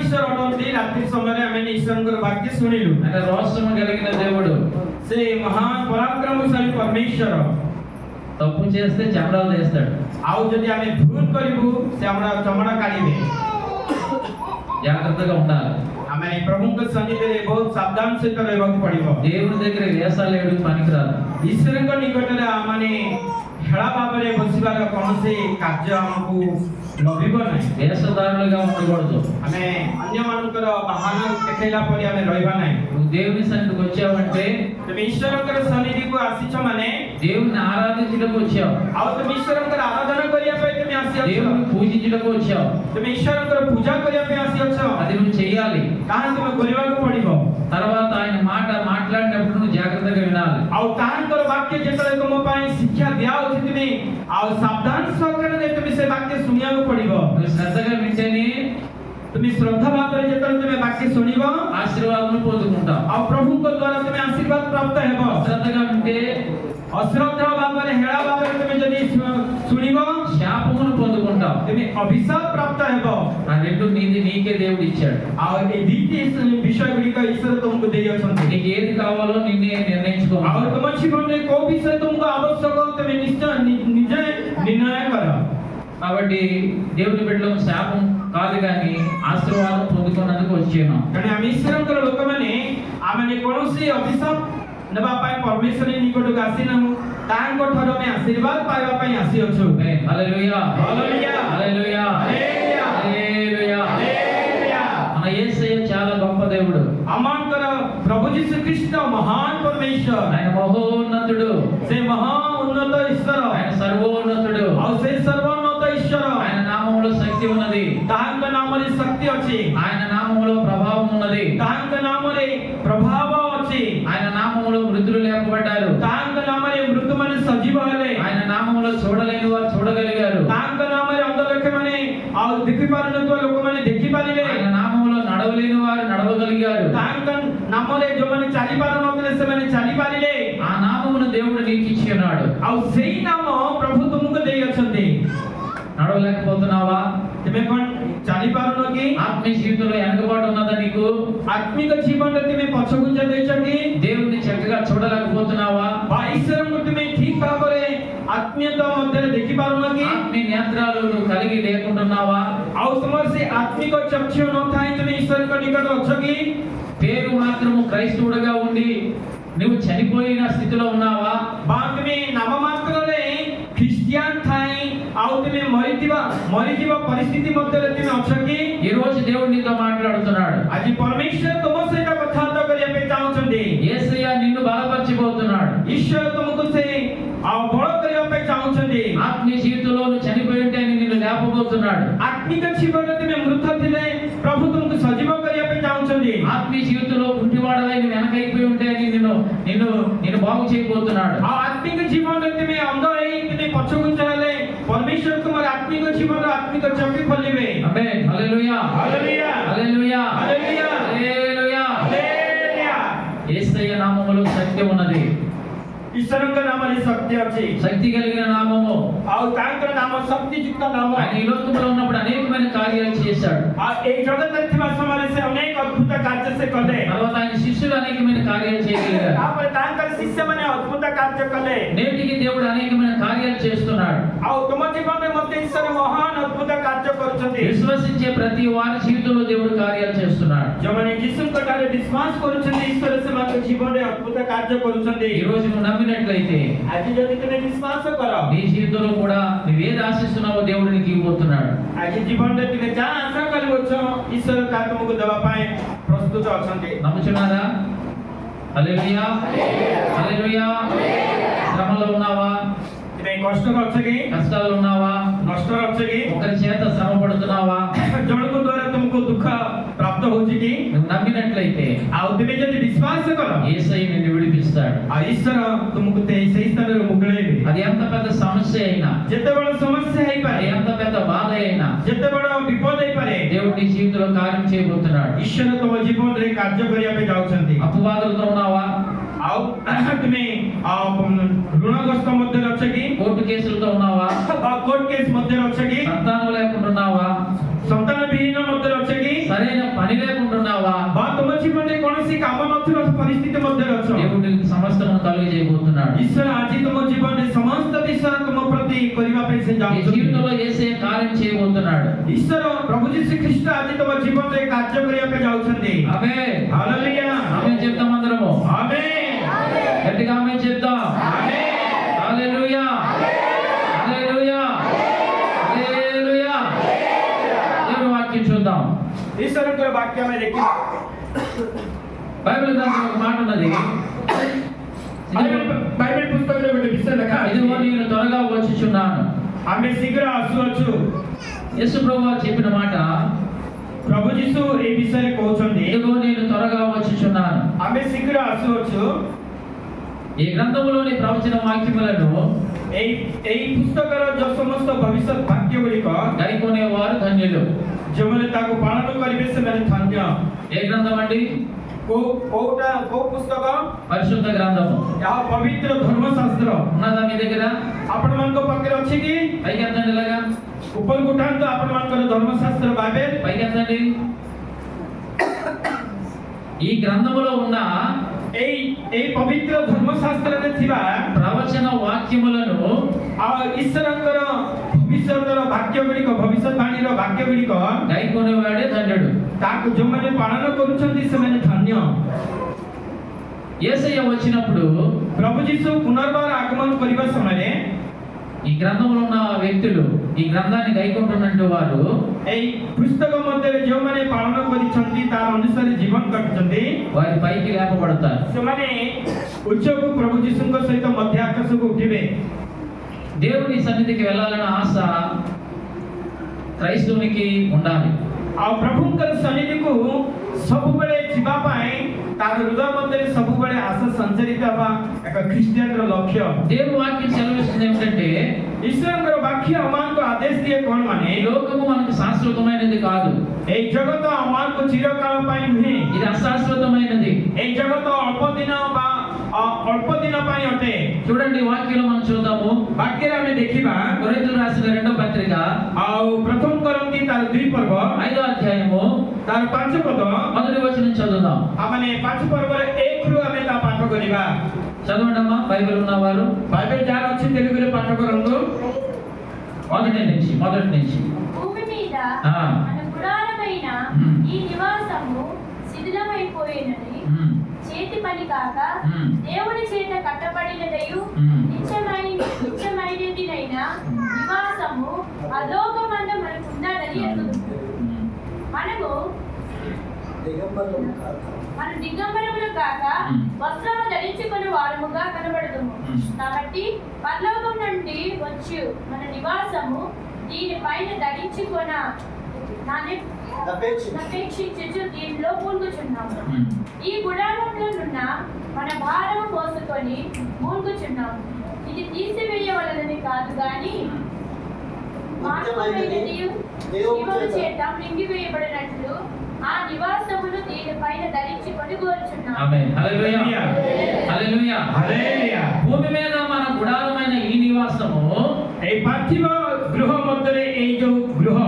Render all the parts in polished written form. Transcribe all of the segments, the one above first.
ईश्वर अटंती रात्रि समय आमे ईश्वर वाक्य सुनिलु ఆయన రోషము కలిగిన దేవుడు से महान पराक्रमशाली परमेश्वर తప్పు చేస్తే చమడాలు చేస్తాడు आउ जदि आमे भूल करिबु से हमरा चमड़ा काढिबे జాగ్రత్తగా ఉండాలి आमे प्रभु के सन्निधि रे बहुत सावधान से रहबाक पड़िबो దేవుని దగ్గర వేషాలు వేయడం పనికిరాదు ईश्वर को निकट रे माने हेळा बाबरे बसिबार कोनसे कार्य हमकु लभिबो नै వేషధారులుగా ఉండకూడదు आमे अन्य मानकर बहाना देखैला परि आमे रहबा नै నువ్వు దేవుని సన్నిధికి వచ్చావంటే तमे ईश्वरकर सन्निधि को आसीछ माने దేవుని ఆరాధించడానికి వచ్చావు आउ तमे ईश्वरकर आराधना करिया पे तमे आसी अछ దేవుని పూజించడానికి వచ్చావు तमे ईश्वरकर पूजा करिया पे आसी अछ అది నువ్వు చేయాలి कारण तमे करिबाको पड़िबो తర్వాత ఆయన మాట మాట్లాడినప్పుడు నువ్వు జాగ్రత్తగా వినాలి आउ तांकर वाक्य जेतले तुम पई शिक्षा दिया होछि तमे आउ सावधान सहकारे तमे से वाक्य सुनियाको पड़िबो నువ్వు శ్రద్ధగా వింటేనే तमे श्रद्धा भावरे जेतले तमे वाक्य सुनिबो ఆశీర్వాదం పొందుకుంటావు आउ प्रभु को द्वारा तमे आशीर्वाद प्राप्त हेबो శ్రద్ధగా వింటే अश्रद्धा भावरे हेळा भावरे तमे जदि सुनिबो శాపమును పొందుకుంటావు तमे अभिशाप प्राप्त हेबो ఆ రెండు నీకే దేవుడు ఇచ్చాడు आउ ए द्वितीय विषय गुडी का ईश्वर तुमको देई अछंती నీకు ఏది కావాలో నిన్నే నిర్ణయించుకో आउ तुम जीवन में को विषय तुमको आवश्यक हो तमे निश्चय निजे निर्णय करो కాబట్టి దేవుని బిడ్డలకు శాపం కాదు కానీ ఆశీర్వాదం పొందుకున్నందుకు వచ్చాను कारण हम ईश्वर को लोक माने आमने कोनोसी अभिशाप नबा पाए परमेश्वर निकट को आसीना तांको ठरो में आशीर्वाद पाइबा पई आसी अछु హల్లెలూయా హల్లెలూయా హల్లెలూయా హల్లెలూయా హల్లెలూయా హల్లెలూయా మన యేసయ్య చాలా గొప్ప దేవుడు अमानकर प्रभु यीशु ख्रिस्ट महान परमेश्वर ఆయన మహోన్నతుడు से महान उन्नत ईश्वर ఆయన సర్వోన్నతుడు और से सर्वोन्नत ईश्वर ఆయన నామములో శక్తి ఉన్నది तांक नामरे शक्ति अछि ఆయన నామములో ప్రభావం ఉన్నది तांक नामरे प्रभाव अछि ఆయన నామములో మృతులు లేపబడ్డారు तांक नामरे मृत्यु माने सजीव हेले ఆయన నామములో చూడలేని వారు చూడగలిగారు तांक नामरे अंध लोक माने आ देखि पारनतो लोक माने देखि पारिले ఆయన నామములో నడవలేని వారు నడవగలిగారు तांक नामरे जो माने चाली पारनतो से माने चाली पारिले ఆ నామమును దేవుడు నీకు ఇచ్చి ఉన్నాడు आ सेही नाम प्रभु तुमको देई अछंती నడవలేకపోతున్నావా तमे कोन चाली पारनो की ఆత్మీయ జీవితంలో వెనకబాటు ఉన్నదా నీకు आत्मिक जीवन रे तमे पछगुंज देछकी దేవుని చక్కగా చూడలేకపోతున్నావా ईश्वर को तमे ठीक भाबरे आत्मीयता मध्य देखि पारनो की ఆత్మీయ నేత్రాలు నువ్వు కలిగి లేకుంటున్నావా आउ तुमर से आत्मिक चक्षु न थाई तमे ईश्वर को निकट अछकी పేరు మాత్రము క్రైస్తవుడిగా ఉండి నువ్వు చనిపోయిన స్థితిలో ఉన్నావా बाद में नाम मात्र रे क्रिश्चियन थाई आउ तमे मरितिबा परिस्थिति मध्य रे तमे अछकी ఈ రోజు దేవుడు నీతో మాట్లాడుతున్నాడు आज परमेश्वर तुम से कथा तो करिया पे चाहउछंदी యేసయ్య నిన్ను బలపరచబోతున్నాడు ईश्वर तुमको से आ बळ करिया पे चाहउछंदी ఆత్మీయ జీవితంలో నువ్వు చనిపోయి ఉంటే ఆయన నిన్ను లేపబోతున్నాడు आत्मिक जीवन रे तमे मृत थिले प्रभु तुमको सजीव करिया पे चाहउछंदी ఆత్మీయ జీవితంలో కుంటివాడవై నువ్వు వెనకైపోయి ఉంటే ఆయన నిన్ను బాగు చేయబోతున్నాడు आ आत्मिक जीवन रे तमे अंध रही तमे पछगुंच हेले परमेश्वर तुम्हारे आत्मिक जीवन रे आत्मिक चक्की खोलिबे amen hallelujah hallelujah hallelujah hallelujah hallelujah hallelujah Yesayya నామములో శక్తి ఉన్నది ईश्वर का नाम रे शक्ति अछि శక్తి కలిగిన నామము और तांकर नाम शक्ति युक्त नाम ఆయన ఈ లోకంలో ఉన్నప్పుడు అనేకమైన కార్యాలు చేశాడు आ एक जगत अथवा समाज से अनेक अद्भुत कार्य से कले తర్వాత ఆయన శిష్యులు అనేకమైన కార్యాలు చేయగలిగారు आप तांकर शिष्य माने अद्भुत कार्य कले నేటికి దేవుడు అనేకమైన కార్యాలు చేస్తున్నాడు आ तुम जीवन में मध्य ईश्वर महान अद्भुत कार्य करूछंती విశ్వసించే ప్రతి వారి జీవితంలో దేవుడు కార్యాలు చేస్తున్నాడు जो माने यीशु प्रकार विश्वास करूछंती ईश्वर से मात्र जीवन में अद्भुत कार्य करूछंती ఈ రోజు నువ్వు నమ్మినట్లయితే आज जदि तुम विश्वास करो నీ జీవితంలో కూడా నువ్వేది ఆశిస్తున్నావో దేవుడు నీకు ఇవ్వబోతున్నాడు आज जीवन रे तुम जा आशा करबोछ ईश्वर का तुमको दवा पाए प्रस्तुत अछंती నమ్ముచున్నారా హల్లెలూయా హల్లెలూయా శ్రమలో ఉన్నావా तुम कष्ट करछकी కష్టాలు ఉన్నావా नष्ट करछकी ఒకరి చేత శ్రమ పడుతున్నావా जणको द्वारा तुमको दुख प्राप्त होछि की నువ్వు నమ్మినట్లయితే आ तुम जदि विश्वास करो యేసయ్య నిన్ను విడిపిస్తాడు आ ईश्वर तुमको ते सही स्थान रे मुकलेबे అది ఎంత పెద్ద సమస్య అయినా जते बड़ समस्या है అది पारे ఎంత పెద్ద బాధ అయినా जते बड़ विपद है पारे దేవుడు నీ జీవితంలో కార్యం చేయబోతున్నాడు ईश्वर तुम जीवन रे कार्य करिया पे जाउछंती అపవాదులతో ఉన్నావా आ तुम ऋणग्रस्त मध्य रक्षकी కోర్టు కేసులతో ఉన్నావా कोर्ट केस मध्य रक्षकी సంతానం లేకుంటున్నావా संतान विहीन मध्य रक्षकी సరైన जीवन रे कोनोसी काम नथिबा परिस्थिति मध्ये अछ దేవుడు నీకు సమస్తమును కలుగజేయబోతున్నాడు. ईश्वर आज तुम जीवन रे समस्त विषय तुम प्रति करिबा पे से నీ जाउछन జీవితంలో యేసయ్య కార్యం చేయబోతున్నాడు. ईश्वर प्रभु यीशु ख्रीष्ट आज तुम जीवन रे कार्य करिबा पे जाउछन्ती ఆమేన్. हालेलुया ఆమేన్ చెప్తాం అందరము. आमेन గట్టిగా ఆమేన్ చెప్తాం. आमेन హల్లెలూయా. హల్లెలూయా. హల్లెలూయా. దేవుని వాక్యం చూద్దాం. ईश्वर के वाक्य में देखिए బైబిల్ గ్రంథంలో ఒక మాట ఉన్నది. बाइबल पुस्तक रे ଗୋଟେ विषय ଲେଖା ఇదిగో ଅଛି నేను త్వరగా వచ్చుచున్నాను. ଆମେ ଶୀଘ୍ର ଆସୁଅଛୁ యేసు ప్రభువు చెప్పిన మాట, ପ୍ରଭୁ ଯୀଶୁ এই ବିଷୟରେ କହୁଛନ୍ତି ఇదిగో నేను త్వరగా వచ్చుచున్నాను. ଆମେ ଶୀଘ୍ର ଆସୁଅଛୁ ఈ గ్రంథములోని ప్రవచన వాక్యములను এই এই ପୁସ୍ତକର ଯୋଉ ସମସ୍ତ ଭବିଷ୍ୟତ ବାକ୍ୟ ଗୁଡ଼ିକ గైకొనేవారు ధన్యులు. ଯେଉଁମାନେ ତାକୁ ପାଳନ କରିବେ ସେମାନେ ଧନ୍ୟ ఏ గ్రంథం అండి? କୋଉ ପୁସ୍ତକ పరిశుద్ధ గ్రంథము. ଏହା ପବିତ୍ର ଧର୍ମଶାସ୍ତ୍ର ఉన్నదా మీ దగ్గర? ଆପଣମାନଙ୍କ ପାଖରେ ଅଛି କି పైకి ఎత్తండి ఇలాగా. ଉପରକୁ ଉଠାନ୍ତୁ ଆପଣମାନଙ୍କର ଧର୍ମଶାସ୍ତ୍ର ବାଇବେଲ పైకి ఎత్తండి. ఈ గ్రంథములో ఉన్న এই এই ପବିତ୍ର ଧର୍ମଶାସ୍ତ୍ରରେ ଥିବା ప్రవచన వాక్యములను ଆଉ ଈଶ୍ୱରଙ୍କର ଭବିଷ୍ୟତର ବାକ୍ୟ ଗୁଡ଼ିକ ଭବିଷ୍ୟତବାଣୀର ବାକ୍ୟ ଗୁଡ଼ିକ గైకొనేవాడే ధన్యుడు. ତାକୁ ଯେଉଁମାନେ ପାଳନ କରୁଛନ୍ତି ସେମାନେ ଧନ୍ୟ యేసయ్య వచ్చినప్పుడు ପ୍ରଭୁ ଯୀଶୁ ପୁନର୍ବାର ଆଗମନ କରିବା ସମୟରେ ఈ గ్రంథంలో ఉన్న వ్యక్తులు, ఈ గ్రంథాన్ని గైకొంటున్నట్టు వారు এই ପୁସ୍ତକ ମଧ୍ୟରେ ଯେଉଁମାନେ ପାଳନ କରିଛନ୍ତି ତାର ଅନୁସାରେ ଜୀବନ କାଟୁଛନ୍ତି వారి పైకి లేపబడతారు. ସେମାନେ ଉଚ୍ଚକୁ ପ୍ରଭୁ ଯୀଶୁଙ୍କ ସହିତ ମଧ୍ୟ ଆକାଶକୁ ଉଠିବେ దేవుని సన్నిధికి వెళ్ళాలన్న ఆశ క్రైస్తవునికి ఉండాలి. ଆଉ ପ୍ରଭୁଙ୍କର ସନ୍ନିଧିକୁ ସବୁବେଳେ ଯିବା ପାଇଁ ତାର ହୃଦୟ ମଧ୍ୟରେ ସବୁବେଳେ ଆଶା ସଞ୍ଚାରିତ ହେବା ଏକ ଖ୍ରୀଷ୍ଟିଆନର ଲକ୍ଷ୍ୟ దేవుని వాక్యం సెలవిస్తుంది ఏమిటంటే, ଈଶ୍ୱରଙ୍କର ବାକ୍ୟ ଆମମାନଙ୍କୁ ଆଦେଶ ଦିଏ କ'ଣ ମାନେ ఈ లోకము మనకు శాశ్వతమైనది కాదు, এই ଜଗତ ଆମମାନଙ୍କୁ ଚିରକାଳ ପାଇଁ ନୁହେଁ ఇది అశాశ్వతమైనది. এই ଜଗତ ଅଳ୍ପ ଦିନ ବା ଅଳ୍ପ ଦିନ ପାଇଁ ଅଟେ చూడండి వాక్యంలో మనం చూద్దాము. ବାକ୍ୟରେ ଆମେ ଦେଖିବା కొరింథీయులకు రాసిన 2వ పత్రిక ଆଉ ପ୍ରଥମ କରନ୍ତି ତାର 2 ପର୍ବ 5వ అధ్యాయము ତାର 5 ପଦ 1వ వచనం చదువుదాం. ଆମେ 5 ପର୍ବରେ 1 ରୁ ଆମେ ତା ପାଠ କରିବା చదవండి అమ్మా, బైబిల్ ఉన్నవారు. బైబిల్ ଯାହାର ଅଛି తెలుగుରେ ପାଠ କରନ୍ତୁ మొదటి నుంచి భూమి మీద ఆ. మన గుడారమైన ఈ నివాసము శిథిలమైపోయినది, చేతి పని కాక దేవుని చేత కట్టబడినదయు నిత్యమైనదినైన నివాసము అలోకమందు మనకు ఉన్నదని ఎరుగుదుము. మన దిగంబరములు కాక వస్త్రము ధరించుకుని వారముగా కనబడదుము. కాబట్టి పరలోకం నుండి వచ్చు మన నివాసము దీనిపైన ధరించుకొన అపేక్షించు దీనిలో మూలుగుచున్నాము. ఈ గుడారంలో నున్న మన భారము మోసుకొని మూలుగుచున్నాము. ఇది తీసివేయవలనని కాదు గాని మానవులైనదియు జీవము చేత మింగివేయబడినట్లు ఆ నివాసమును దీనిపైన ధరించుకొని కోరుచున్నాము. ఆమేన్. హల్లెలూయా. హల్లెలూయా. ହାଲେଲୁୟା భూమి మీద మన గుడారమైన ఈ నివాసము এই ପାର୍ଥିବ ଗୃହ ମଧ୍ୟରେ ଏଇ ଯୋଉ ଗୃହ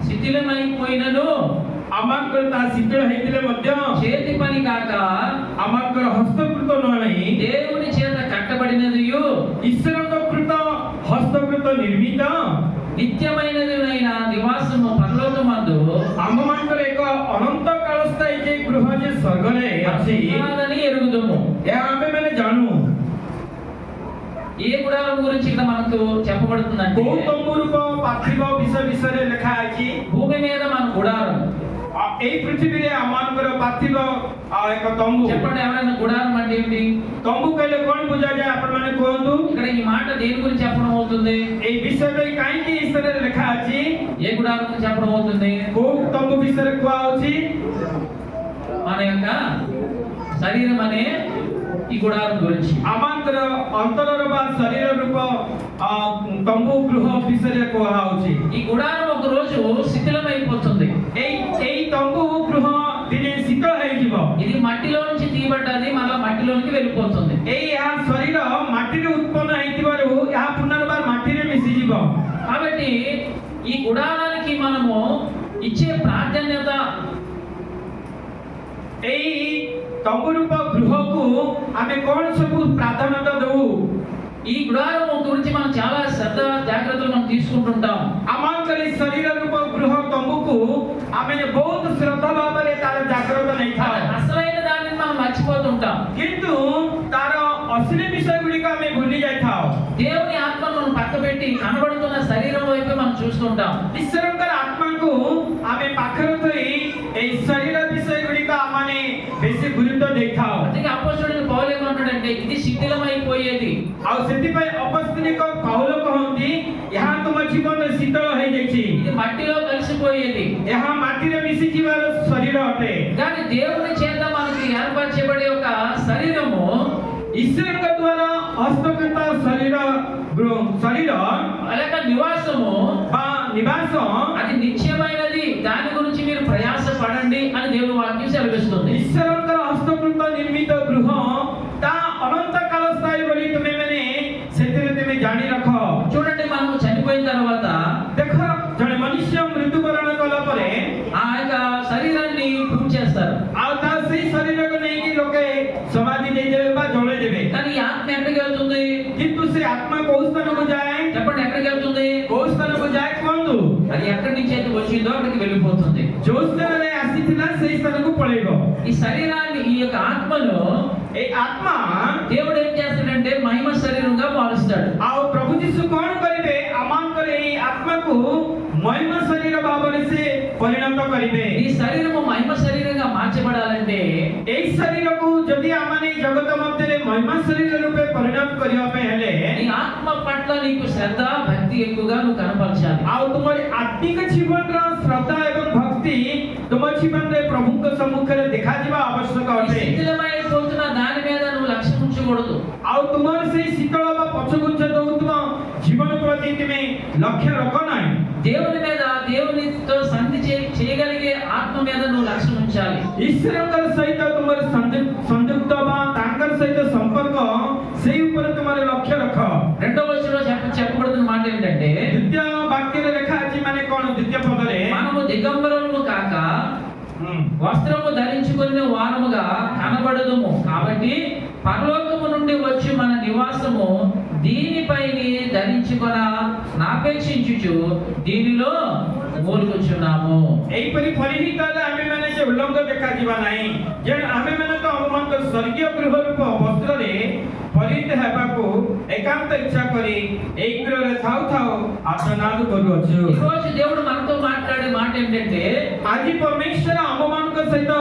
శిథిలమైపోయినను ଆମଙ୍କର ତା ଶୀତଳ ହେଇଥିଲେ ମଧ୍ୟ చేతి పని కాక ଆମଙ୍କର ହସ୍ତକୃତ ନୁହେଁ దేవుని చేత కట్టబడినదియు ଈଶ୍ୱରଙ୍କ କୃତ ହସ୍ତକୃତ ନିର୍ମିତ నిత్యమైనదినైన నివాసము పరలోకమందు ଆମମାନଙ୍କର ଏକ ଅନନ୍ତ କାଳ ସ୍ଥାୟୀ ଯେ ଗୃହ ଯେ ସ୍ୱର୍ଗରେ ଅଛି ఉన్నదని ఎరుగుదుము. ଏହା ଆମେମାନେ ଜାଣୁ ఏ గుడారం గురించి ఇక్కడ మనకు చెప్పబడుతుందంటే, କୋଉ ତମ୍ବୁ ରୂପ ପାର୍ଥିବ ବିଷୟରେ ଲେଖା ଅଛି భూమి మీద మన గుడారం. ଏଇ ପୃଥିବୀରେ ଆମମାନଙ୍କର ପାର୍ଥିବ ଏକ ତମ୍ବୁ చెప్పండి, ఎవరైనా గుడారం అంటే ఏంటి? ତମ୍ବୁ କହିଲେ କଣ ବୁଝାଯାଏ ଆପଣମାନେ କୁହନ୍ତୁ ఇక్కడ ఈ మాట దేని గురించి చెప్పడం అవుతుంది? ଏଇ ବିଷୟରେ କାହିଁକି ଈଶ୍ୱରରେ ଲେଖା ଅଛି ఏ గుడారం గురించి చెప్పడం అవుతుంది? କୋଉ ତମ୍ବୁ ବିଷୟରେ କୁହାହଉଛି మన యొక్క శరీరం అనే ఈ గుడారం గురించి. ଆମଙ୍କର ଅନ୍ତରର ବା ଶରୀର ରୂପ ତମ୍ବୁ ଗୃହ ବିଷୟରେ କୁହାହଉଛି ఈ గుడారం ఒక రోజు శిథిలమైపోతుంది. ଏଇ ତମ୍ବୁ ଗୃହ ଦିନେ ଶୀତଳ ହେଇଯିବ ఇది మట్టిలో నుంచి తీయబడ్డది, మళ్ళా మట్టిలోనికి వెళ్ళిపోతుంది. ଏହା ଶରୀର ମାଟିରେ ଉତ୍ପନ୍ନ ହେଇଥିବାରୁ ଏହା ପୁନର୍ବାର ମାଟିରେ ମିଶିଯିବ కాబట్టి ఈ గుడారానికి మనము ఇచ్చే ప్రాధాన్యత এই ତମ୍ବୁ ରୂପ ଗୃହକୁ ଆମେ କଣ ସବୁ ପ୍ରାଧାନ୍ୟତା ଦଉ? ఈ గుడారం గురించి మనం చాలా శ్రద్ధ జాగ్రత్తలు మనం తీసుకుంటుంటాం. ଆମଙ୍କର ଏଇ ଶରୀର ରୂପ ଗୃହ ତମ୍ବୁକୁ ଆମେ ବହୁତ ଶ୍ରଦ୍ଧା ଭାବରେ ତାର ଜାଗ୍ରତ ନେଇଥାଉ, అసలైన దానిని మనం మర్చిపోతుంటాం. କିନ୍ତୁ ତାର ଅସଲି ବିଷୟ ଗୁଡ଼ିକ ଆମେ ଭୁଲି ଯାଇଥାଉ. దేవుని ఆత్మను మనం పక్కపెట్టి కనబడుతున్న శరీరం వైపు మనం చూస్తుంటాం. ଈଶ୍ୱରଙ୍କର ଆତ୍ମାକୁ ଆମେ ପାଖରେ ଥୋଇ ଏଇ ଶରୀର ବିଷୟ ଗୁଡ଼ିକ ଆମେ ବେଶୀ ଗୁରୁତ୍ୱ ଦେଇଥାଉ. అందుకే అపోస్తలుడు పౌలు ఏమంటాడంటే ఇది శిథిలమైపోయేది. ଆଉ ସେଥିପାଇଁ ଅପସ୍ତଲିକ ପౌଲ କହନ୍ତି ଏହା ତୁମ ଜୀବନରେ ଶୀତଳ ହେଇଯାଇଛି, ఇది మట్టిలో కలిసిపోయేది. ଏହା ମାଟିରେ ମିଶିଯିବାର ଶରୀର ଅଟେ. కానీ దేవుని చేత మనకి ఏర్పరచబడే ఒక శరీరము ଈଶ୍ୱରଙ୍କ ଦ୍ୱାରା ହସ୍ତକୃତ ଶରୀର అలాగ నివాసము ବା ନିବାସ అది నిత్యమైనది. దాని గురించి మీరు ప్రయాస పడండి అని దేవుని వాక్యం సెలవిస్తుంది. ଈଶ୍ୱରଙ୍କର ହସ୍ତକୃତ ନିର୍ମିତ ଗୃହ ତା ଅନନ୍ତ କାଳ ସ୍ଥାୟୀ ବୋଲି ତୁମେ ମାନେ ସେଥିରେ ତୁମେ ଜାଣି ରଖ. చూడండి, మనం చనిపోయిన తర్వాత ଦେଖ, ଜଣେ ମନୁଷ୍ୟ ମୃତ୍ୟୁବରଣ କଲା ପରେ ఆ యొక్క శరీరాన్ని పూజ చేస్తారు. ଆଉ ତା ସେଇ ଶରୀରକୁ ନେଇକି ଲୋକେ ସମାଧି ଦେଇଦେବେ ବା ଜଳେଇ ଦେବେ. కానీ ఈ ఆత్మ ఎక్కడికి వెళ్తుంది? କିନ୍ତୁ ସେ ଆତ୍ମା କୋଉ ସ୍ଥାନକୁ ଯାଏ? చెప్పండి, ఎక్కడికి వెళ్తుంది? କୋଉ ସ୍ଥାନକୁ ଯାଏ କୁହନ୍ତୁ? అది ఎక్కడి నుంచి అయితే వచ్చిందో అక్కడికి వెళ్ళిపోతుంది. ଯୋଉ ସ୍ଥାନରେ ଆସିଥିଲା ସେଇ ସ୍ଥାନକୁ ପଳେଇବ. ఈ శరీరాన్ని, ఈ యొక్క ఆత్మను ଏଇ ଆତ୍ମା దేవుడు ఏం చేస్తాడంటే మహిమ శరీరంగా మారుస్తాడు. ଆଉ ପ୍ରଭୁ ଯୀଶୁ କଣ କରିବେ? ଆମଙ୍କର ଏଇ ଆତ୍ମାକୁ ମହିମା ଶରୀର ଭାବରେ ସେ ପରିଣତ କରିବେ. ఈ శరీరము మహిమ శరీరంగా మార్చబడాలంటే ଏଇ ଶରୀରକୁ ଯଦି ଆମେ ଜଗତ ମଧ୍ୟରେ ମହିମା ଶରୀର ରୂପେ ପରିଣତ କରିବା ପାଇଁ ହେଲେ నీ ఆత్మ పట్ల నీకు శ్రద్ధ భక్తి ఎక్కువగా నువ్వు కనపరచాలి. ଆଉ ତୁମର ଆତ୍ମିକ ଜୀବନର ଶ୍ରଦ୍ଧା ଏବଂ ଭକ୍ତି ତୁମ ଜୀବନରେ ପ୍ରଭୁଙ୍କ ସମ୍ମୁଖରେ ଦେଖାଯିବା ଆବଶ୍ୟକ ఈ ଅଟେ. శిథిలమైపోతున్న దాని మీద నువ్వు లక్ష్యం ఉంచకూడదు. ଆଉ ତୁମର ସେଇ ଶୀତଳ ବା ପଛଘୁଞ୍ଚ ଦଉଥିବା ଜୀବନ ପ୍ରତି ତୁମେ ଲକ୍ଷ୍ୟ ରଖ ନାହିଁ. దేవుని మీద, దేవునితో సంధి చేయగలిగే ఆత్మ మీద నువ్వు లక్ష్యం ఉంచాలి. ଈଶ୍ୱରଙ୍କ ସହିତ ତୁମର ସଂଯୁକ୍ତ ବା ତାଙ୍କର ସହିତ ସମ୍ପର୍କ ସେଇ ଉପରେ ତୁମର ଲକ୍ଷ୍ୟ ରଖ. రెండవ వచనంలో చెప్పబడుతున్న మాట ఏంటంటే ଦ୍ୱିତୀୟ ବାକ୍ୟରେ ଲେଖା ଅଛି, ମାନେ କଣ? ଦ୍ୱିତୀୟ ପଦରେ మనము దిగంబరము కాక వస్త్రము ధరించుకుని వారముగా కనబడదుము. కాబట్టి పరలోకము నుండి వచ్చి మన నివాసము దీనిపైని ధరించుకొన నాపేక్షించుచు దీనిలో మూలుగుచున్నాము. ଏହିପରି ପରିହିତ ହେଲେ ଆମେମାନେ ଯେ ଉଲ୍ଲଙ୍ଘ ଦେଖାଯିବା ନାହିଁ, ଯେ ଆମେମାନେ ତ ଆମମାନଙ୍କର ସ୍ୱର୍ଗୀୟ ଗୃହ ରୂପ ବସ୍ତ୍ରରେ ପରିହିତ ହେବାକୁ ଏକାନ୍ତ ଇଚ୍ଛା କରି ଏଇ ଗୃହରେ ଥାଉ ଥାଉ ଆତ୍ମନାଦ କରୁଅଛୁ. ఈ రోజు దేవుడు మనతో మాట్లాడే మాట ఏంటంటే ଆଜି ପରମେଶ୍ୱର ଆମମାନଙ୍କ ସହିତ